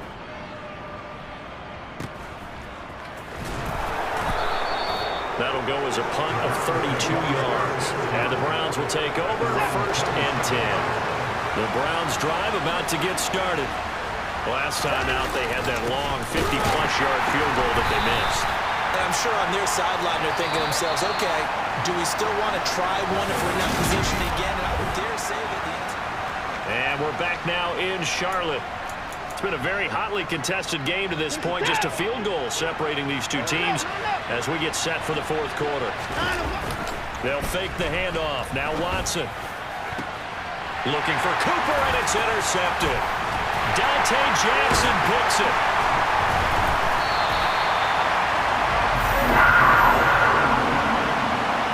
That'll go as a punt of 32 yards. And the Browns will take over first and 10. The Browns drive about to get started. Last time out, they had that long 50-plus yard field goal that they missed. And I'm sure on their sideline they're thinking to themselves, okay, do we still want to try one if we're in that position again? And I would dare say that the answer. And we're back now in Charlotte. It's been a very hotly contested game to this point. Just a field goal separating these two teams as we get set for the fourth quarter. They'll fake the handoff. Now Watson. Looking for Cooper, and it's intercepted. Dante Jackson picks it.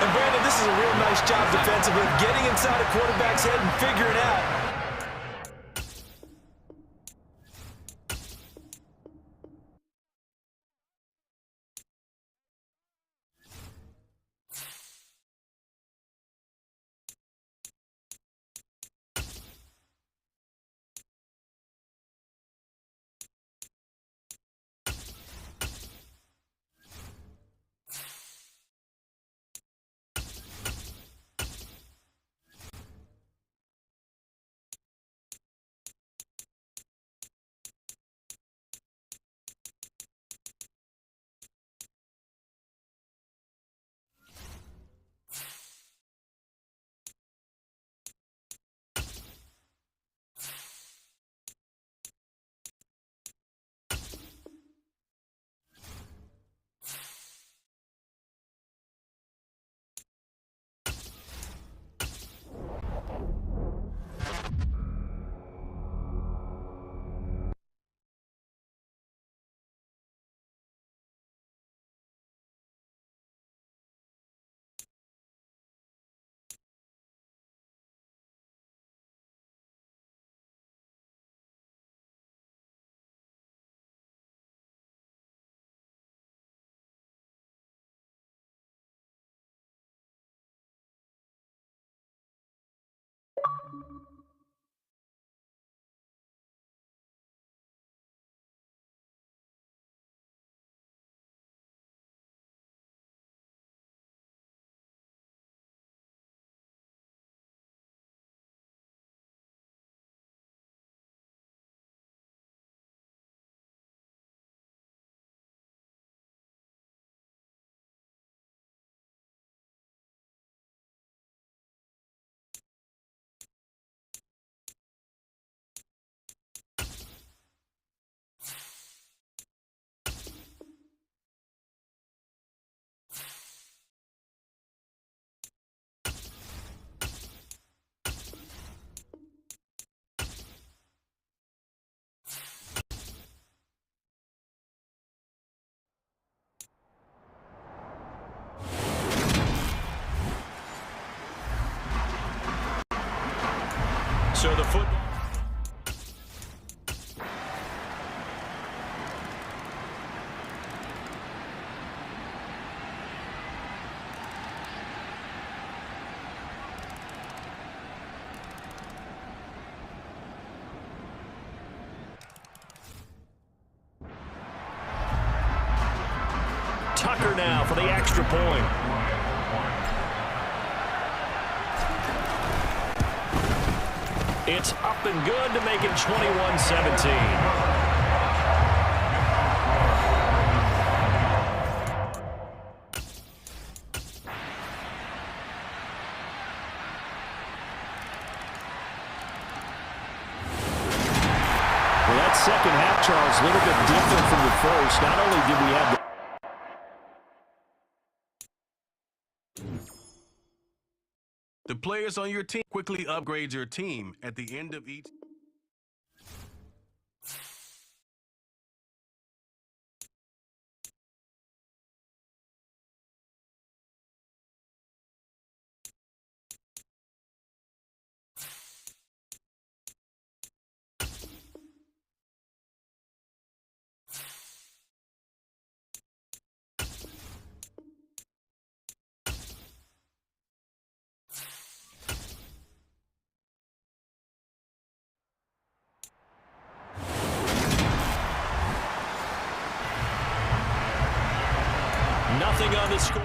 And Brandon, this is a real nice job defensively of getting inside a quarterback's head and figuring out. So the football. Tucker now for the extra point. It's up and good to make it 21-17. Second half, Charles, a little bit different from the first. Not only did we have the players on your team quickly upgrade your team at the end of each. nothing on the score.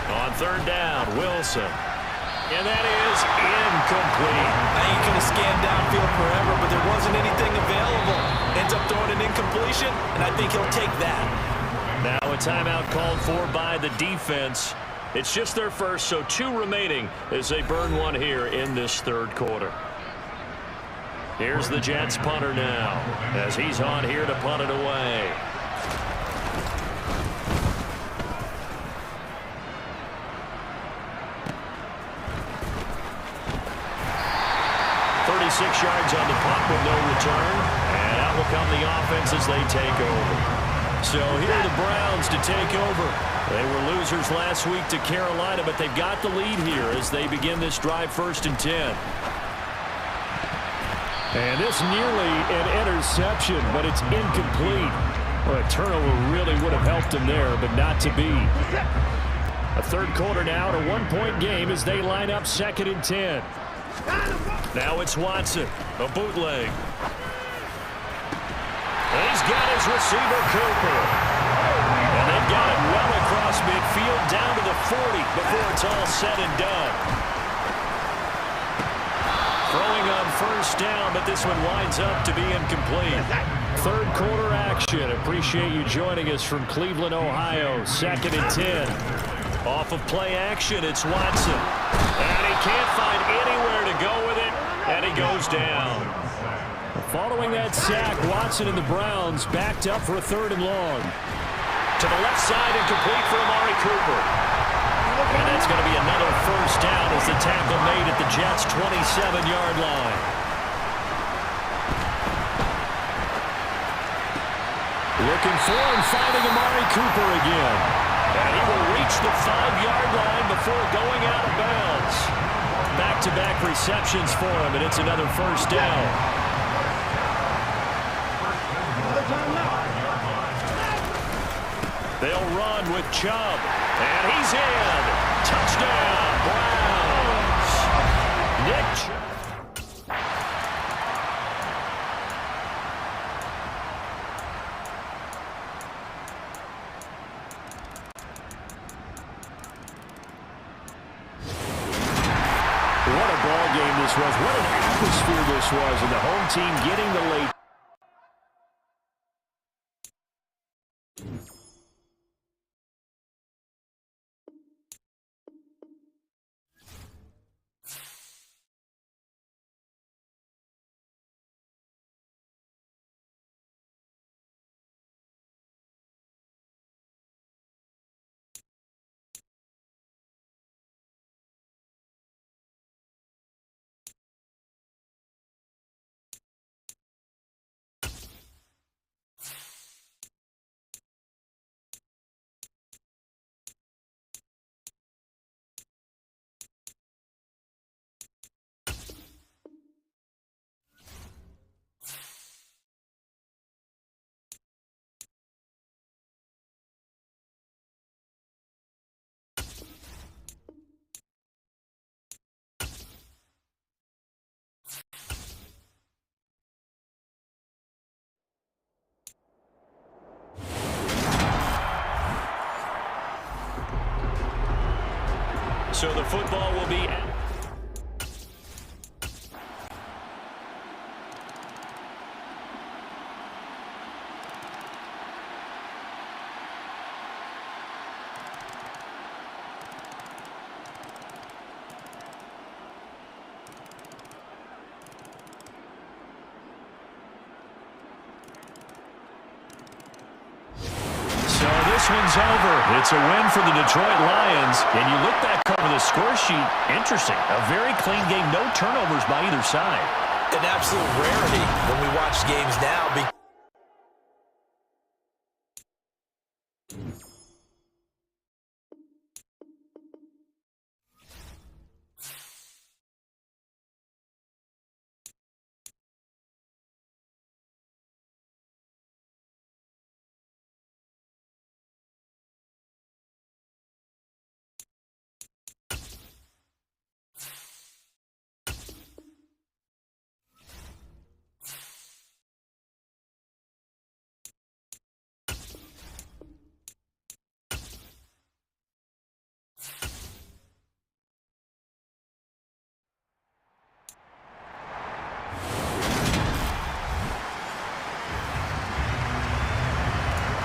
On third down, Wilson. And that is incomplete. Now you could have scanned downfield forever, but there wasn't anything available. Ends up throwing an incompletion, and I think he'll take that. Now a timeout called for by the defense. It's just their first, so 2 remaining as they burn one here in this third quarter. Here's the Jets punter now as he's on here to punt it away. 36 yards on the punt with no return. And out will come the offense as they take over. So here are the Browns to take over. They were losers last week to Carolina, but they've got the lead here as they begin this drive 1st and 10. And this nearly an interception, but it's incomplete. Well, a turnover really would have helped them there, but not to be. A third quarter now, a 1-point game as they line up 2nd and 10. Now it's Watson, a bootleg. And he's got his receiver, Cooper. And they've got it well across midfield down to the 40 before it's all said and done. Throwing on 1st down, but this one winds up to be incomplete. Third quarter action. Appreciate you joining us from Cleveland, Ohio. 2nd and 10. Off of play action, it's Watson. And he can't find anywhere to go with it, and he goes down. Following that sack, Watson and the Browns backed up for a 3rd and long. To the left side and complete for Amari Cooper. And that's going to be another 1st down as the tackle made at the Jets' 27-yard line. Looking for and finding Amari Cooper again. And he will reach the 5-yard line before going out of bounds. Back-to-back receptions for him, and it's another 1st down. They'll run with Chubb, and he's in. Touchdown, Browns. Nick Chubb. What a ball game this was. What an atmosphere this was, and the home team getting the late. So the football will be... This one's over. It's a win for the Detroit Lions. And you look back over the score sheet, interesting. A very clean game, no turnovers by either side. An absolute rarity when we watch games now.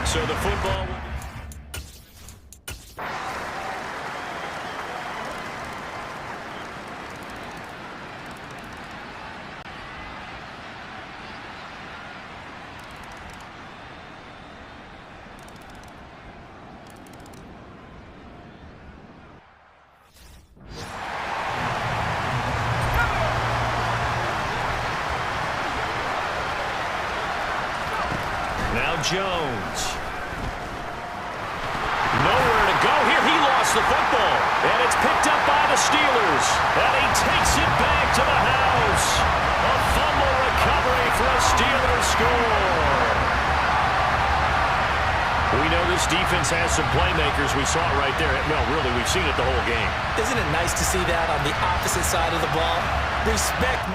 So the football... Now Jones. Nowhere to go here. He lost the football. And it's picked up by the Steelers. And he takes it back to the house. A fumble recovery for a Steelers score. We know this defense has some playmakers. We saw it right there. Well, really, we've seen it the whole game. Isn't it nice to see that on the opposite side of the ball? Respect.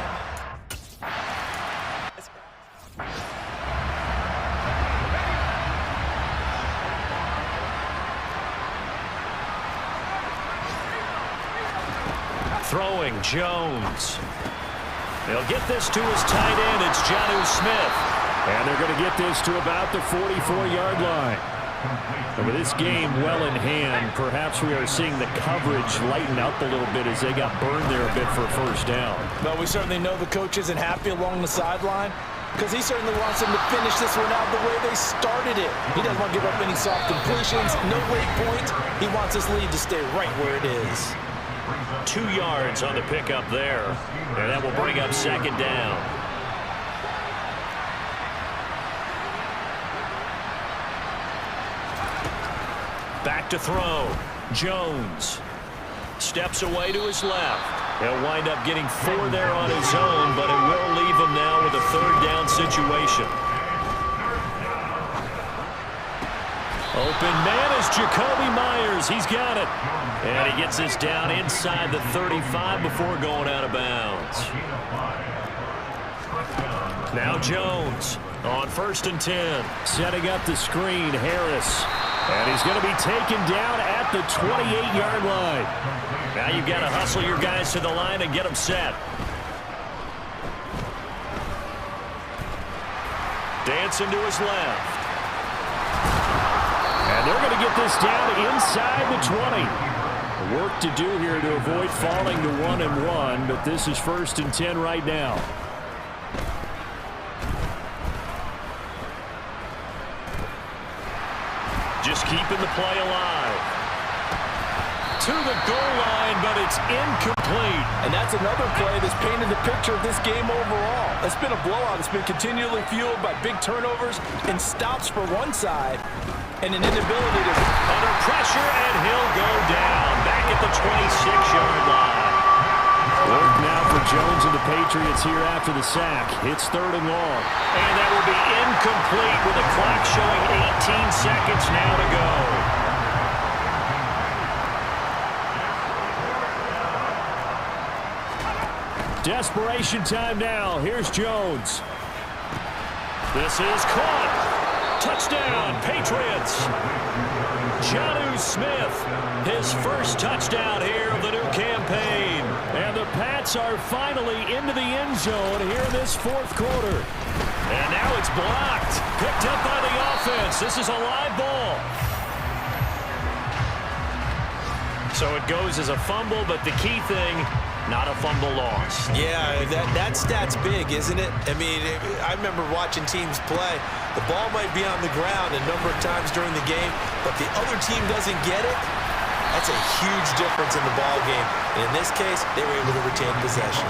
Throwing Jones. They'll get this to his tight end. It's Jonnu Smith. And they're going to get this to about the 44-yard line. And with this game well in hand, perhaps we are seeing the coverage lighten up a little bit as they got burned there a bit for a first down. Well, we certainly know the coach isn't happy along the sideline because he certainly wants them to finish this one out the way they started it. He doesn't want to give up any soft completions, no late points. He wants this lead to stay right where it is. 2 yards on the pickup there. And that will bring up second down. Back to throw. Jones steps away to his left. He'll wind up getting 4 there on his own, but it will leave him now with a third down situation. Open man is Jakobi Meyers. He's got it. And he gets this down inside the 35 before going out of bounds. Now Jones on 1st and 10. Setting up the screen, Harris. And he's going to be taken down at the 28-yard line. Now you've got to hustle your guys to the line and get them set. Dancing to his left. And they're going to get this down inside the 20. Work to do here to avoid falling to 1-1, but this is 1st and 10 right now. Just keeping the play alive. To the goal line, but it's incomplete. And that's another play that's painted the picture of this game overall. It's been a blowout. It's been continually fueled by big turnovers and stops for one side and an inability to... Under pressure, and he'll go down back at the 26-yard line. Work now for Jones and the Patriots here after the sack. It's 3rd and long. And that will be incomplete with the clock showing 18 seconds now to go. Desperation time now. Here's Jones. This is caught. Touchdown, Patriots. Jonnu Smith, his first touchdown here of the new Pats are finally into the end zone here in this fourth quarter. And now it's blocked. Picked up by the offense. This is a live ball. So it goes as a fumble, but the key thing, not a fumble loss. Yeah, that stat's big, isn't it? I mean, I remember watching teams play. The ball might be on the ground a number of times during the game, but the other team doesn't get it. That's a huge difference in the ball game. And in this case, they were able to retain possession.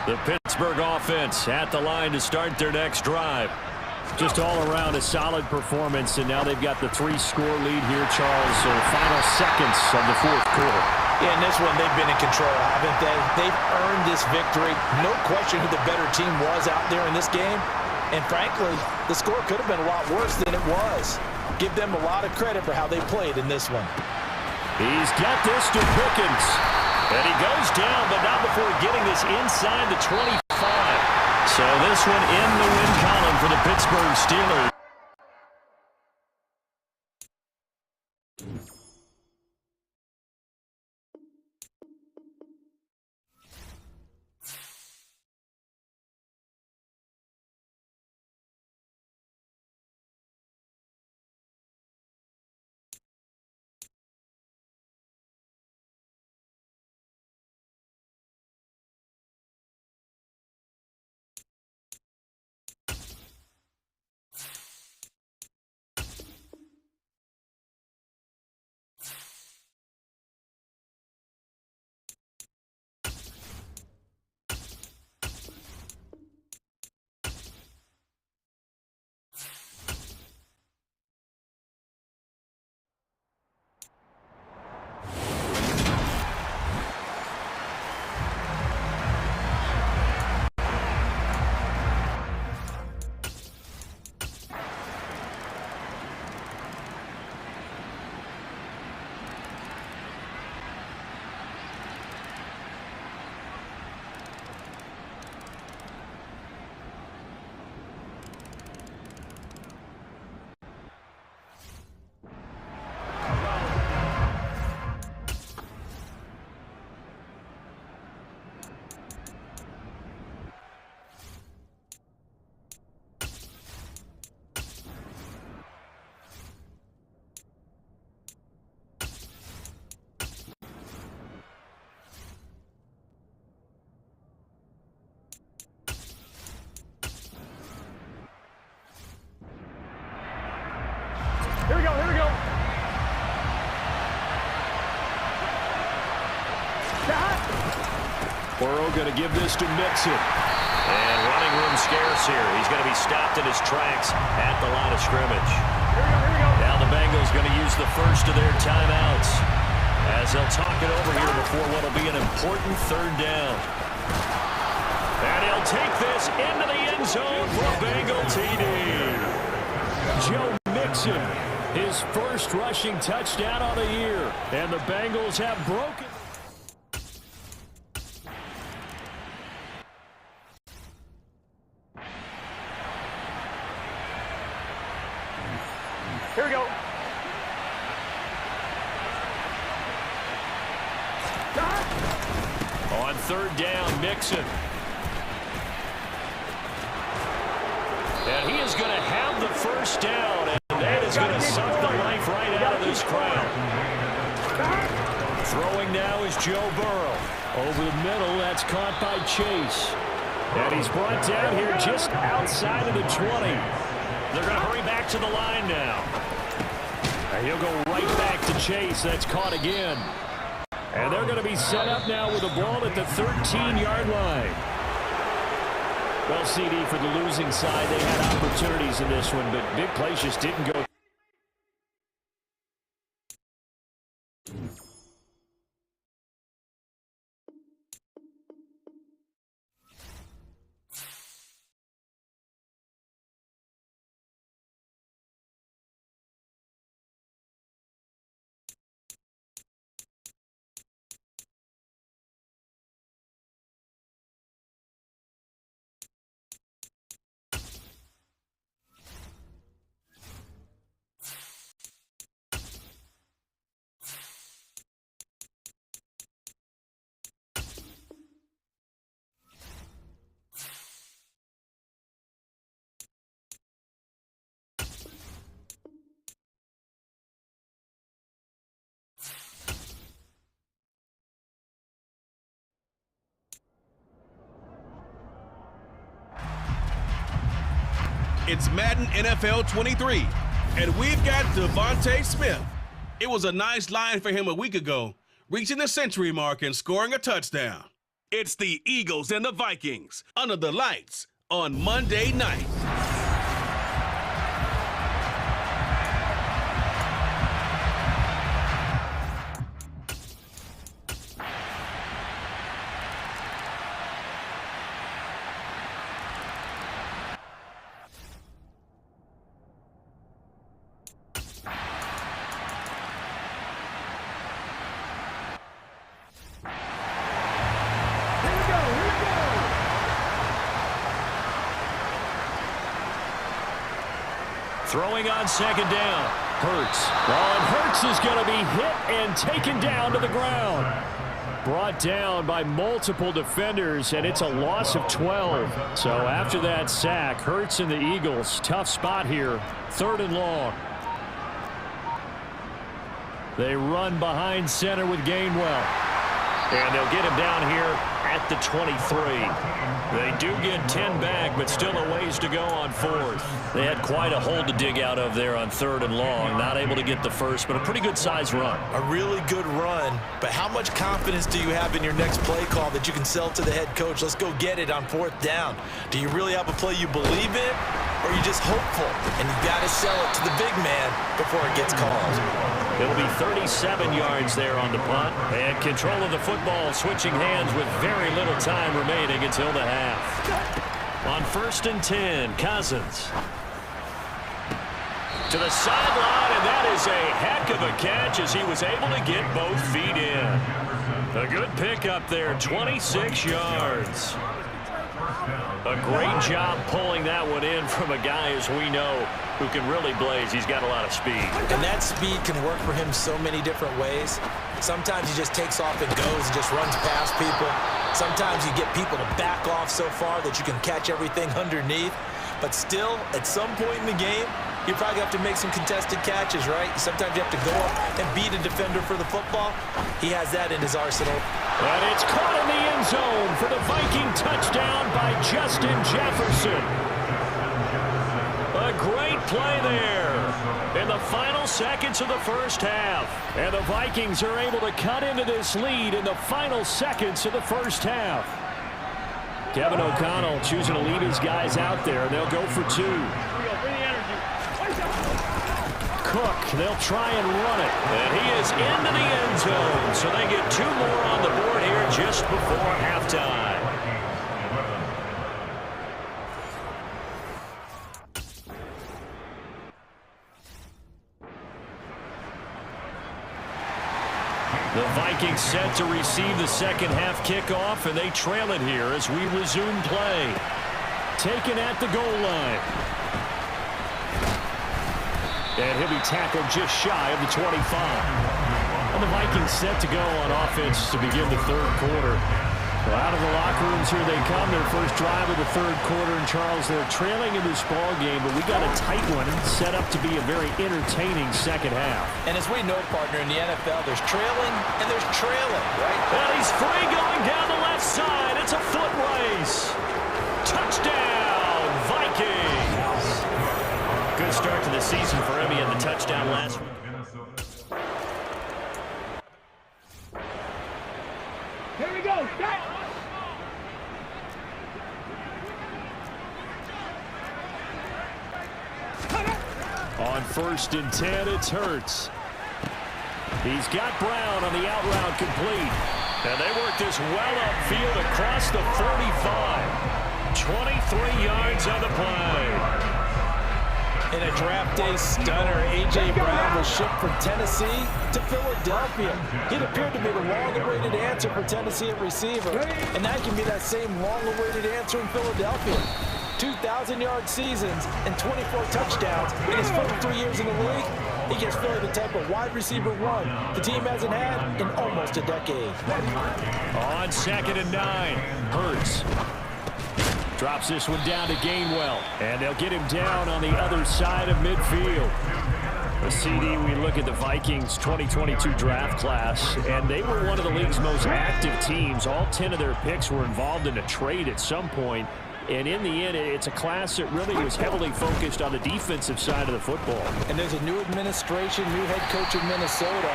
The Pittsburgh offense at the line to start their next drive. Just all around a solid performance, and now they've got the 3-score lead here, Charles. So final seconds of the fourth quarter. Yeah, in this one, they've been in control, haven't they? They've earned this victory. No question who the better team was out there in this game. And frankly, the score could have been a lot worse than it was. Give them a lot of credit for how they played in this one. He's got this to Pickens. And he goes down, but not before getting this inside the 25. So this one in the win column for the Pittsburgh Steelers. Here we go, here we go. Burrow going to give this to Mixon. And running room scarce here. He's going to be stopped in his tracks at the line of scrimmage. Here we go. Now the Bengals going to use the first of their timeouts as they'll talk it over here before what will be an important third down. And he'll take this into the end zone for a Bengal TD. Joe Mixon, his first rushing touchdown of the year. And the Bengals have broken. Here we go. On third down, Mixon. And he is going to have the first down, and that is going to suck the life right out of this crowd. Throwing now is Joe Burrow. Over the middle, that's caught by Chase. And he's brought down here just outside of the 20. They're going to hurry back to the line now. And he'll go right back to Chase. That's caught again. And they're going to be set up now with the ball at the 13-yard line. Well, CD, for the losing side, they had opportunities in this one, but big plays just didn't go. It's Madden NFL 23, and we've got Devontae Smith. It was a nice line for him a week ago, reaching the century mark and scoring a touchdown. It's the Eagles and the Vikings under the lights on Monday night. Throwing on second down. Hurts. And Hurts is going to be hit and taken down to the ground. Brought down by multiple defenders, and it's a loss of 12. So after that sack, Hurts and the Eagles, tough spot here. 3rd and long. They run behind center with Gainwell. And they'll get him down here at the 23. They do get 10 back, but still a ways to go on 4th. They had quite a hole to dig out of there on 3rd and long. Not able to get the first, but a pretty good size run. A really good run, but how much confidence do you have in your next play call that you can sell to the head coach? Let's go get it on 4th down. Do you really have a play you believe in, or are you just hopeful? And you got to sell it to the big man before it gets called. It'll be 37 yards there on the punt. And control of the football switching hands with very little time remaining until the half. On 1st and 10, Cousins. To the sideline, and that is a heck of a catch as he was able to get both feet in. A good pickup there, 26 yards. A great job pulling that one in from a guy, as we know, who can really blaze. He's got a lot of speed. And that speed can work for him so many different ways. Sometimes he just takes off and goes and just runs past people. Sometimes you get people to back off so far that you can catch everything underneath. But still, at some point in the game, you probably have to make some contested catches, right? Sometimes you have to go up and beat a defender for the football. He has that in his arsenal. And it's caught in the end zone for the Viking touchdown by Justin Jefferson. A great play there in the final seconds of the first half. And the Vikings are able to cut into this lead in the final seconds of the first half. Kevin O'Connell choosing to leave his guys out there. They'll go for 2. Cook, they'll try and run it. And he is into the end zone. So they get 2 more on the board here just before halftime. The Vikings set to receive the second half kickoff, and they trail it here as we resume play. Taken at the goal line. And he'll be tackled just shy of the 25. And the Vikings set to go on offense to begin the 3rd quarter. Well, out of the locker rooms here they come, their first drive of the 3rd quarter. And Charles, they're trailing in this ball game, but we got a tight one set up to be a very entertaining second half. And as we know, partner, in the NFL, there's trailing and there's trailing, right? And he's free going down the left side. It's a foot race. Touchdown, Vikings. Good start to the season for him. He had the touchdown last week. Here we go. On 1st and 10, it's Hurts. He's got Brown on the out route complete. And they work this well upfield across the 45. 23 yards on the play. In a draft day stunner, A.J. Brown was shipped from Tennessee to Philadelphia. It appeared to be the long-awaited answer for Tennessee at receiver, and that can be that same long-awaited answer in Philadelphia. 2,000-yard seasons and 24 touchdowns in his first 3 years in the league. He gives Philly the type of wide receiver one the team hasn't had in almost a decade. On 2nd and 9, Hurts. Drops this one down to Gainwell. And they'll get him down on the other side of midfield. A CD, we look at the Vikings 2022 draft class, and they were one of the league's most active teams. All 10 of their picks were involved in a trade at some point. And in the end, it's a class that really was heavily focused on the defensive side of the football. And there's a new administration, new head coach in Minnesota,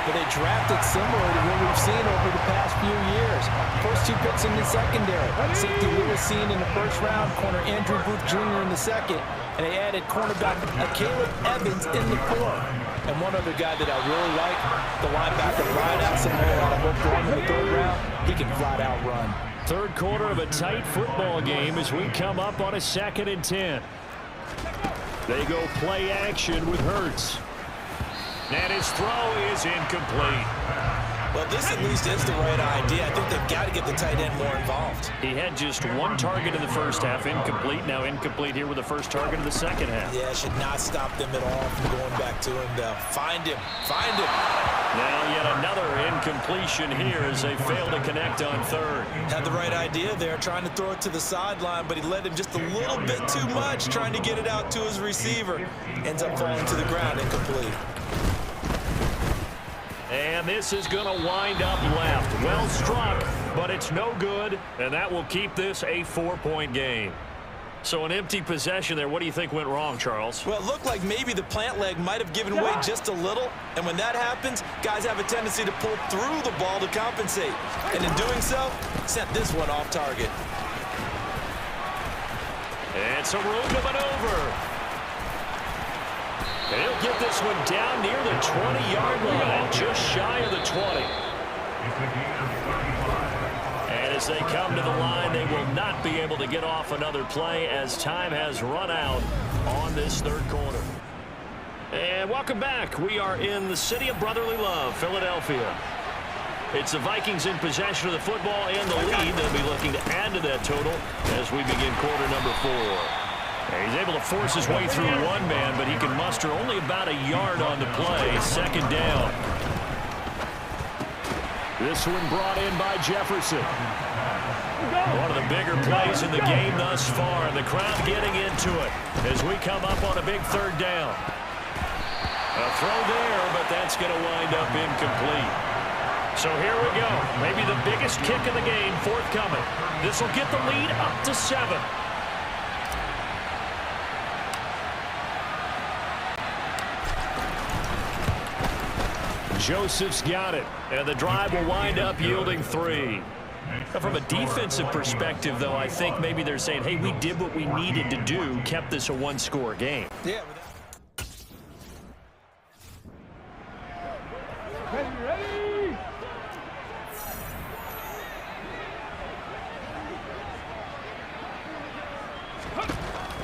but they drafted similar to what we've seen over the past few years. First 2 picks in the secondary. Safety Lewis Cine in the first round, corner Andrew Booth Jr. in the second, and they added cornerback Caleb Evans in the fourth. And one other guy that I really like, the linebacker Brian Asamoah out of Oklahoma in the third round. He can flat out run. Third quarter of a tight football game as we come up on a 2nd and 10. They go play action with Hurts. And his throw is incomplete. Well, this at least is the right idea. I think they've got to get the tight end more involved. He had just 1 target in the first half, incomplete. Now incomplete here with the first target of the second half. Yeah, should not stop them at all from going back to him, though. Find him. Find him. Now yet another incompletion here as they fail to connect on third. Had the right idea there, trying to throw it to the sideline, but he led him just a little bit too much, trying to get it out to his receiver. Ends up falling to the ground, incomplete. And this is going to wind up left. Well struck, but it's no good, and that will keep this a 4-point game. So an empty possession there. What do you think went wrong, Charles? Well, it looked like maybe the plant leg might have given way just a little, and when that happens, guys have a tendency to pull through the ball to compensate. And in doing so, sent this one off target. And some room to maneuver. And he'll get this one down near the 20-yard line, just shy of the 20. And as they come to the line, they will not be able to get off another play as time has run out on this third quarter. And welcome back. We are in the city of brotherly love, Philadelphia. It's the Vikings in possession of the football and the lead. They'll be looking to add to that total as we begin quarter number 4. He's able to force his way through one man, but he can muster only about a yard on the play. Second down. This one brought in by Jefferson. One of the bigger plays in the game thus far. The crowd getting into it as we come up on a big third down. A throw there, but that's going to wind up incomplete. So here we go. Maybe the biggest kick of the game forthcoming. This will get the lead up to 7. Joseph's got it, and the drive will wind up yielding 3. Now, from a defensive perspective, though, I think maybe they're saying, hey, we did what we needed to do, kept this a 1-score game. Yeah. Ready?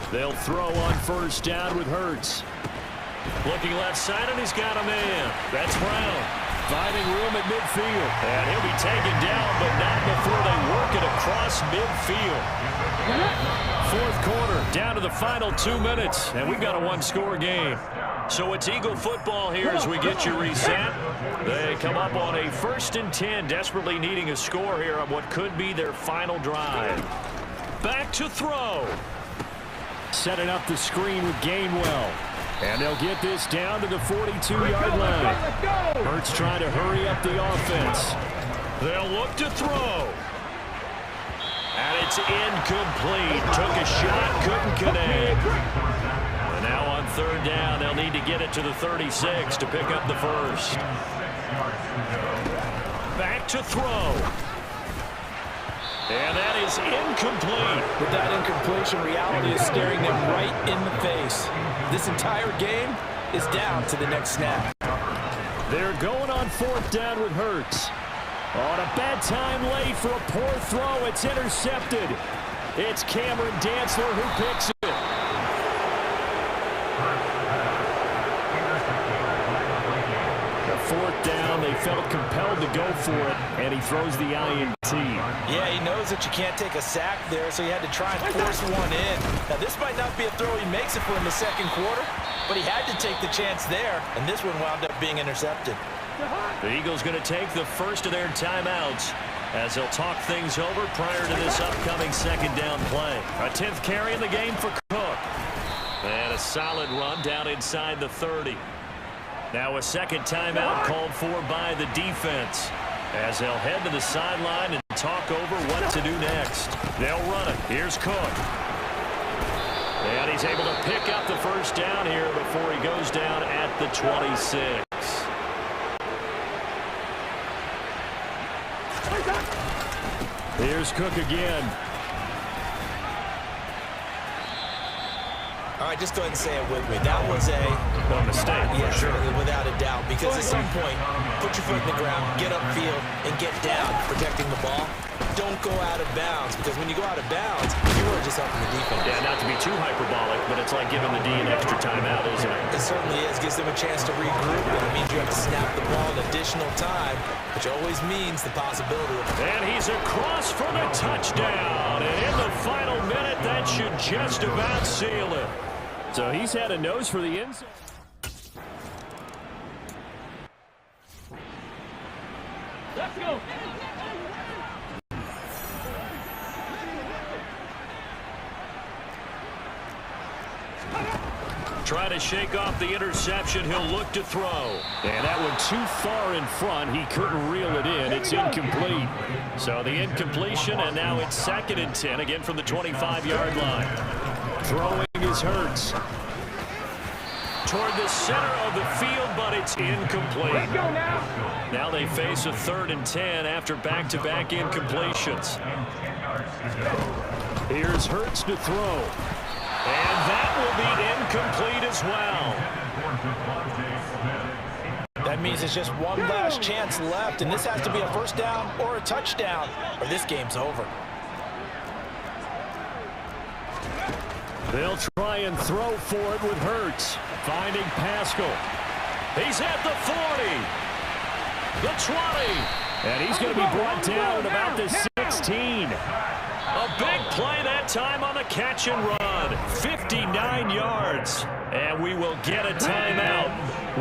They'll throw on first down with Hurts. Looking left side, and he's got a man. That's Brown. Finding room at midfield. And he'll be taken down, but not before they work it across midfield. Fourth quarter, down to the final 2 minutes, and we've got a 1-score game. So it's Eagle football here as we get you reset. They come up on a 1st and 10, desperately needing a score here on what could be their final drive. Back to throw. Setting up the screen with Gainwell. And they'll get this down to the 42-yard line. Hurts trying to hurry up the offense. They'll look to throw. And it's incomplete. Took a shot, couldn't connect. And now on third down, they'll need to get it to the 36 to pick up the first. Back to throw. And that is incomplete. With that incompletion, reality is staring them right in the face. This entire game is down to the next snap. They're going on fourth down with Hurts. On a bad time late for a poor throw. It's intercepted. It's Cameron Dantzler who picks it. The fourth down, they felt compelled to go for it, and he throws the INT. Yeah, he knows that you can't take a sack there, so he had to try and force one in. Now, this might not be a throw he makes it for in the second quarter, but he had to take the chance there, and this one wound up being intercepted. The Eagles going to take the first of their timeouts as they'll talk things over prior to this upcoming second down play. A 10th carry in the game for Cook. And a solid run down inside the 30. Now a second timeout called for by the defense as they'll head to the sideline and talk over what to do next. They'll run it. Here's Cook. And he's able to pick up the first down here before he goes down at the 26. Here's Cook again. All right, just go ahead and say it with me. That was a mistake, yes, for sure. Without a doubt, because at some point, put your foot in the ground, get upfield, and get down protecting the ball. Don't go out of bounds, because when you go out of bounds, you are just helping the defense. Yeah, not to be too hyperbolic, but it's like giving the D an extra timeout, isn't it? It certainly is. Gives them a chance to regroup, and it means you have to snap the ball an additional time, which always means the possibility of... And he's across for the touchdown. And in the final minute, that should just about seal it. So he's had a nose for the end zone. Let's go. Try to shake off the interception. He'll look to throw. And that one too far in front. He couldn't reel it in. It's incomplete. So the incompletion, and now it's 2nd and 10, again from the 25-yard line. Throwing is Hurts. Toward the center of the field, but it's incomplete. Let's go now. Now they face a 3rd and 10 after back-to-back incompletions. Here's Hurts to throw. And that will be incomplete as well. That means it's just one last chance left, and this has to be a first down or a touchdown, or this game's over. They'll try and throw for it with Hurts. Finding Pascal. He's at the 40. The 20. And he's going to be brought down at about the 16. A big play that time on the catch and run. 59 yards. And we will get a timeout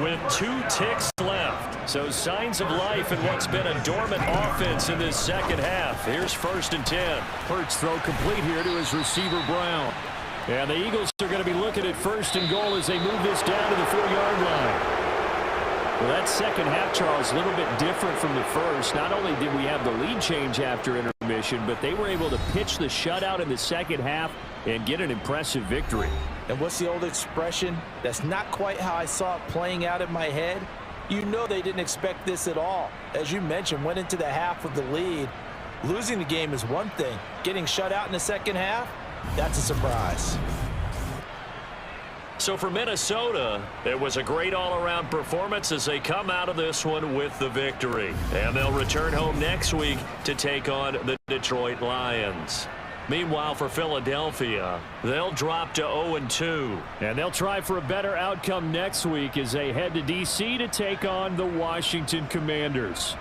with 2 ticks left. So signs of life in what's been a dormant offense in this second half. Here's 1st and 10. Hurts throw complete here to his receiver Brown. And the Eagles are going to be looking at 1st and goal as they move this down to the 4-yard line. Well, that second half, Charles, a little bit different from the first. Not only did we have the lead change after intermission, but they were able to pitch the shutout in the second half and get an impressive victory. And what's the old expression? That's not quite how I saw it playing out in my head. You know they didn't expect this at all. As you mentioned, went into the half with the lead. Losing the game is one thing. Getting shut out in the second half, that's a surprise. So for Minnesota, it was a great all-around performance as they come out of this one with the victory. And they'll return home next week to take on the Detroit Lions. Meanwhile, for Philadelphia, they'll drop to 0-2. And they'll try for a better outcome next week as they head to D.C. to take on the Washington Commanders.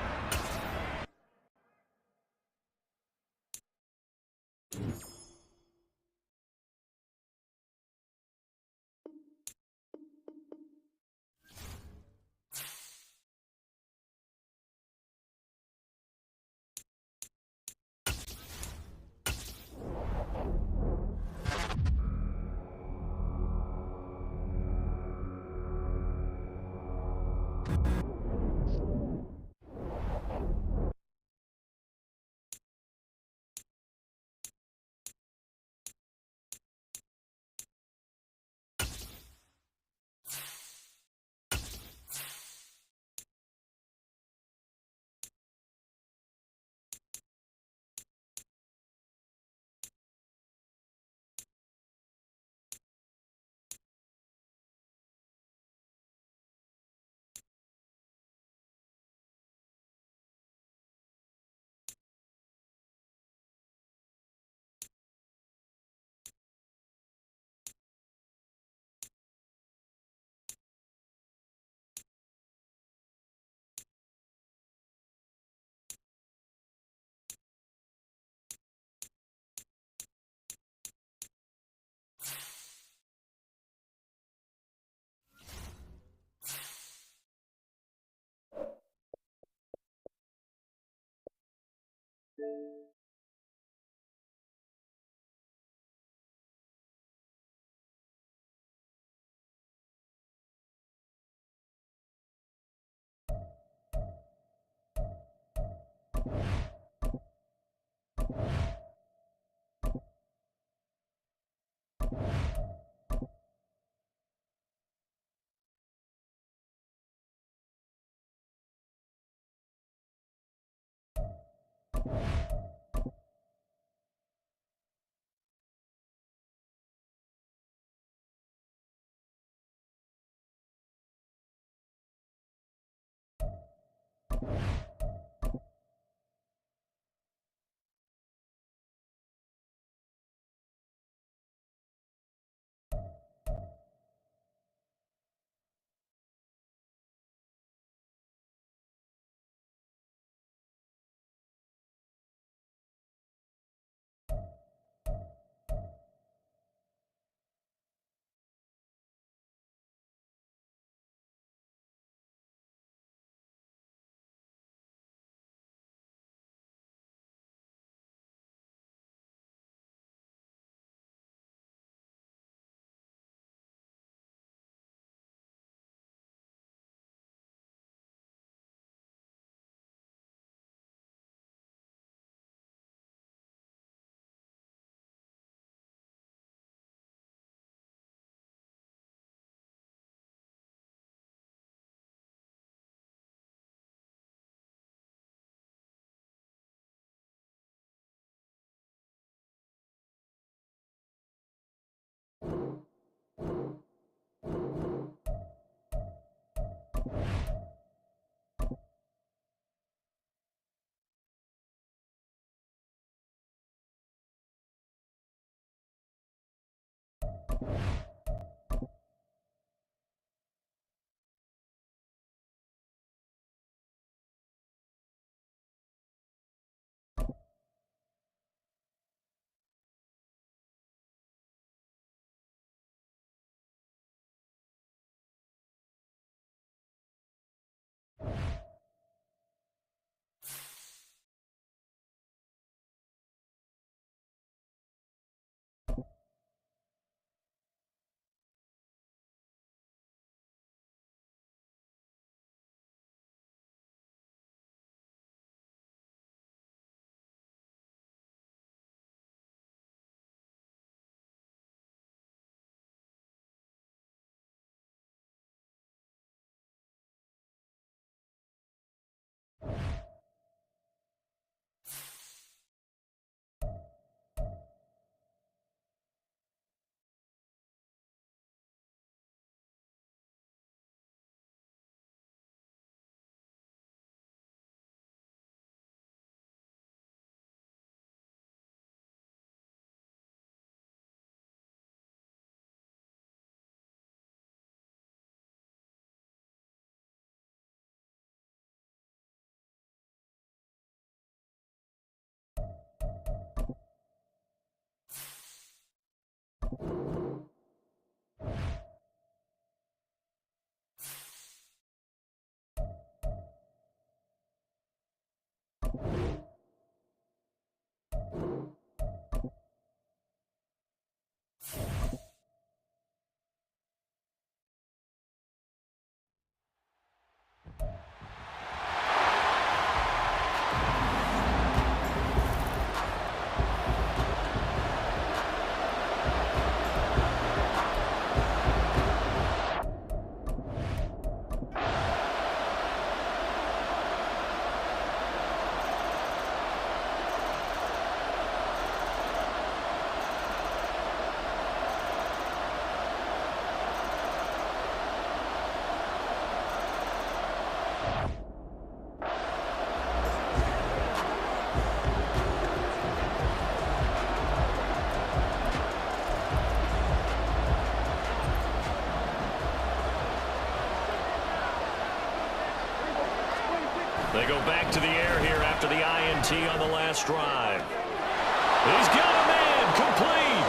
They go back to the air here after the INT on the last drive. He's got a man complete.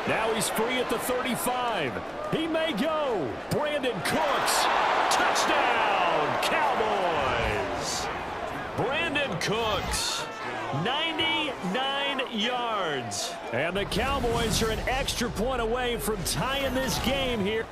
Now he's free at the 35. He may go. Brandon Cooks. Touchdown, Cowboys. Brandon Cooks. 99 yards. And the Cowboys are an extra point away from tying this game here.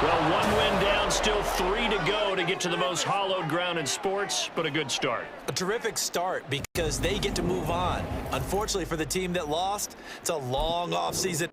Well, one win down, still 3 to go to get to the most hallowed ground in sports, but a good start. A terrific start because they get to move on. Unfortunately for the team that lost, it's a long offseason.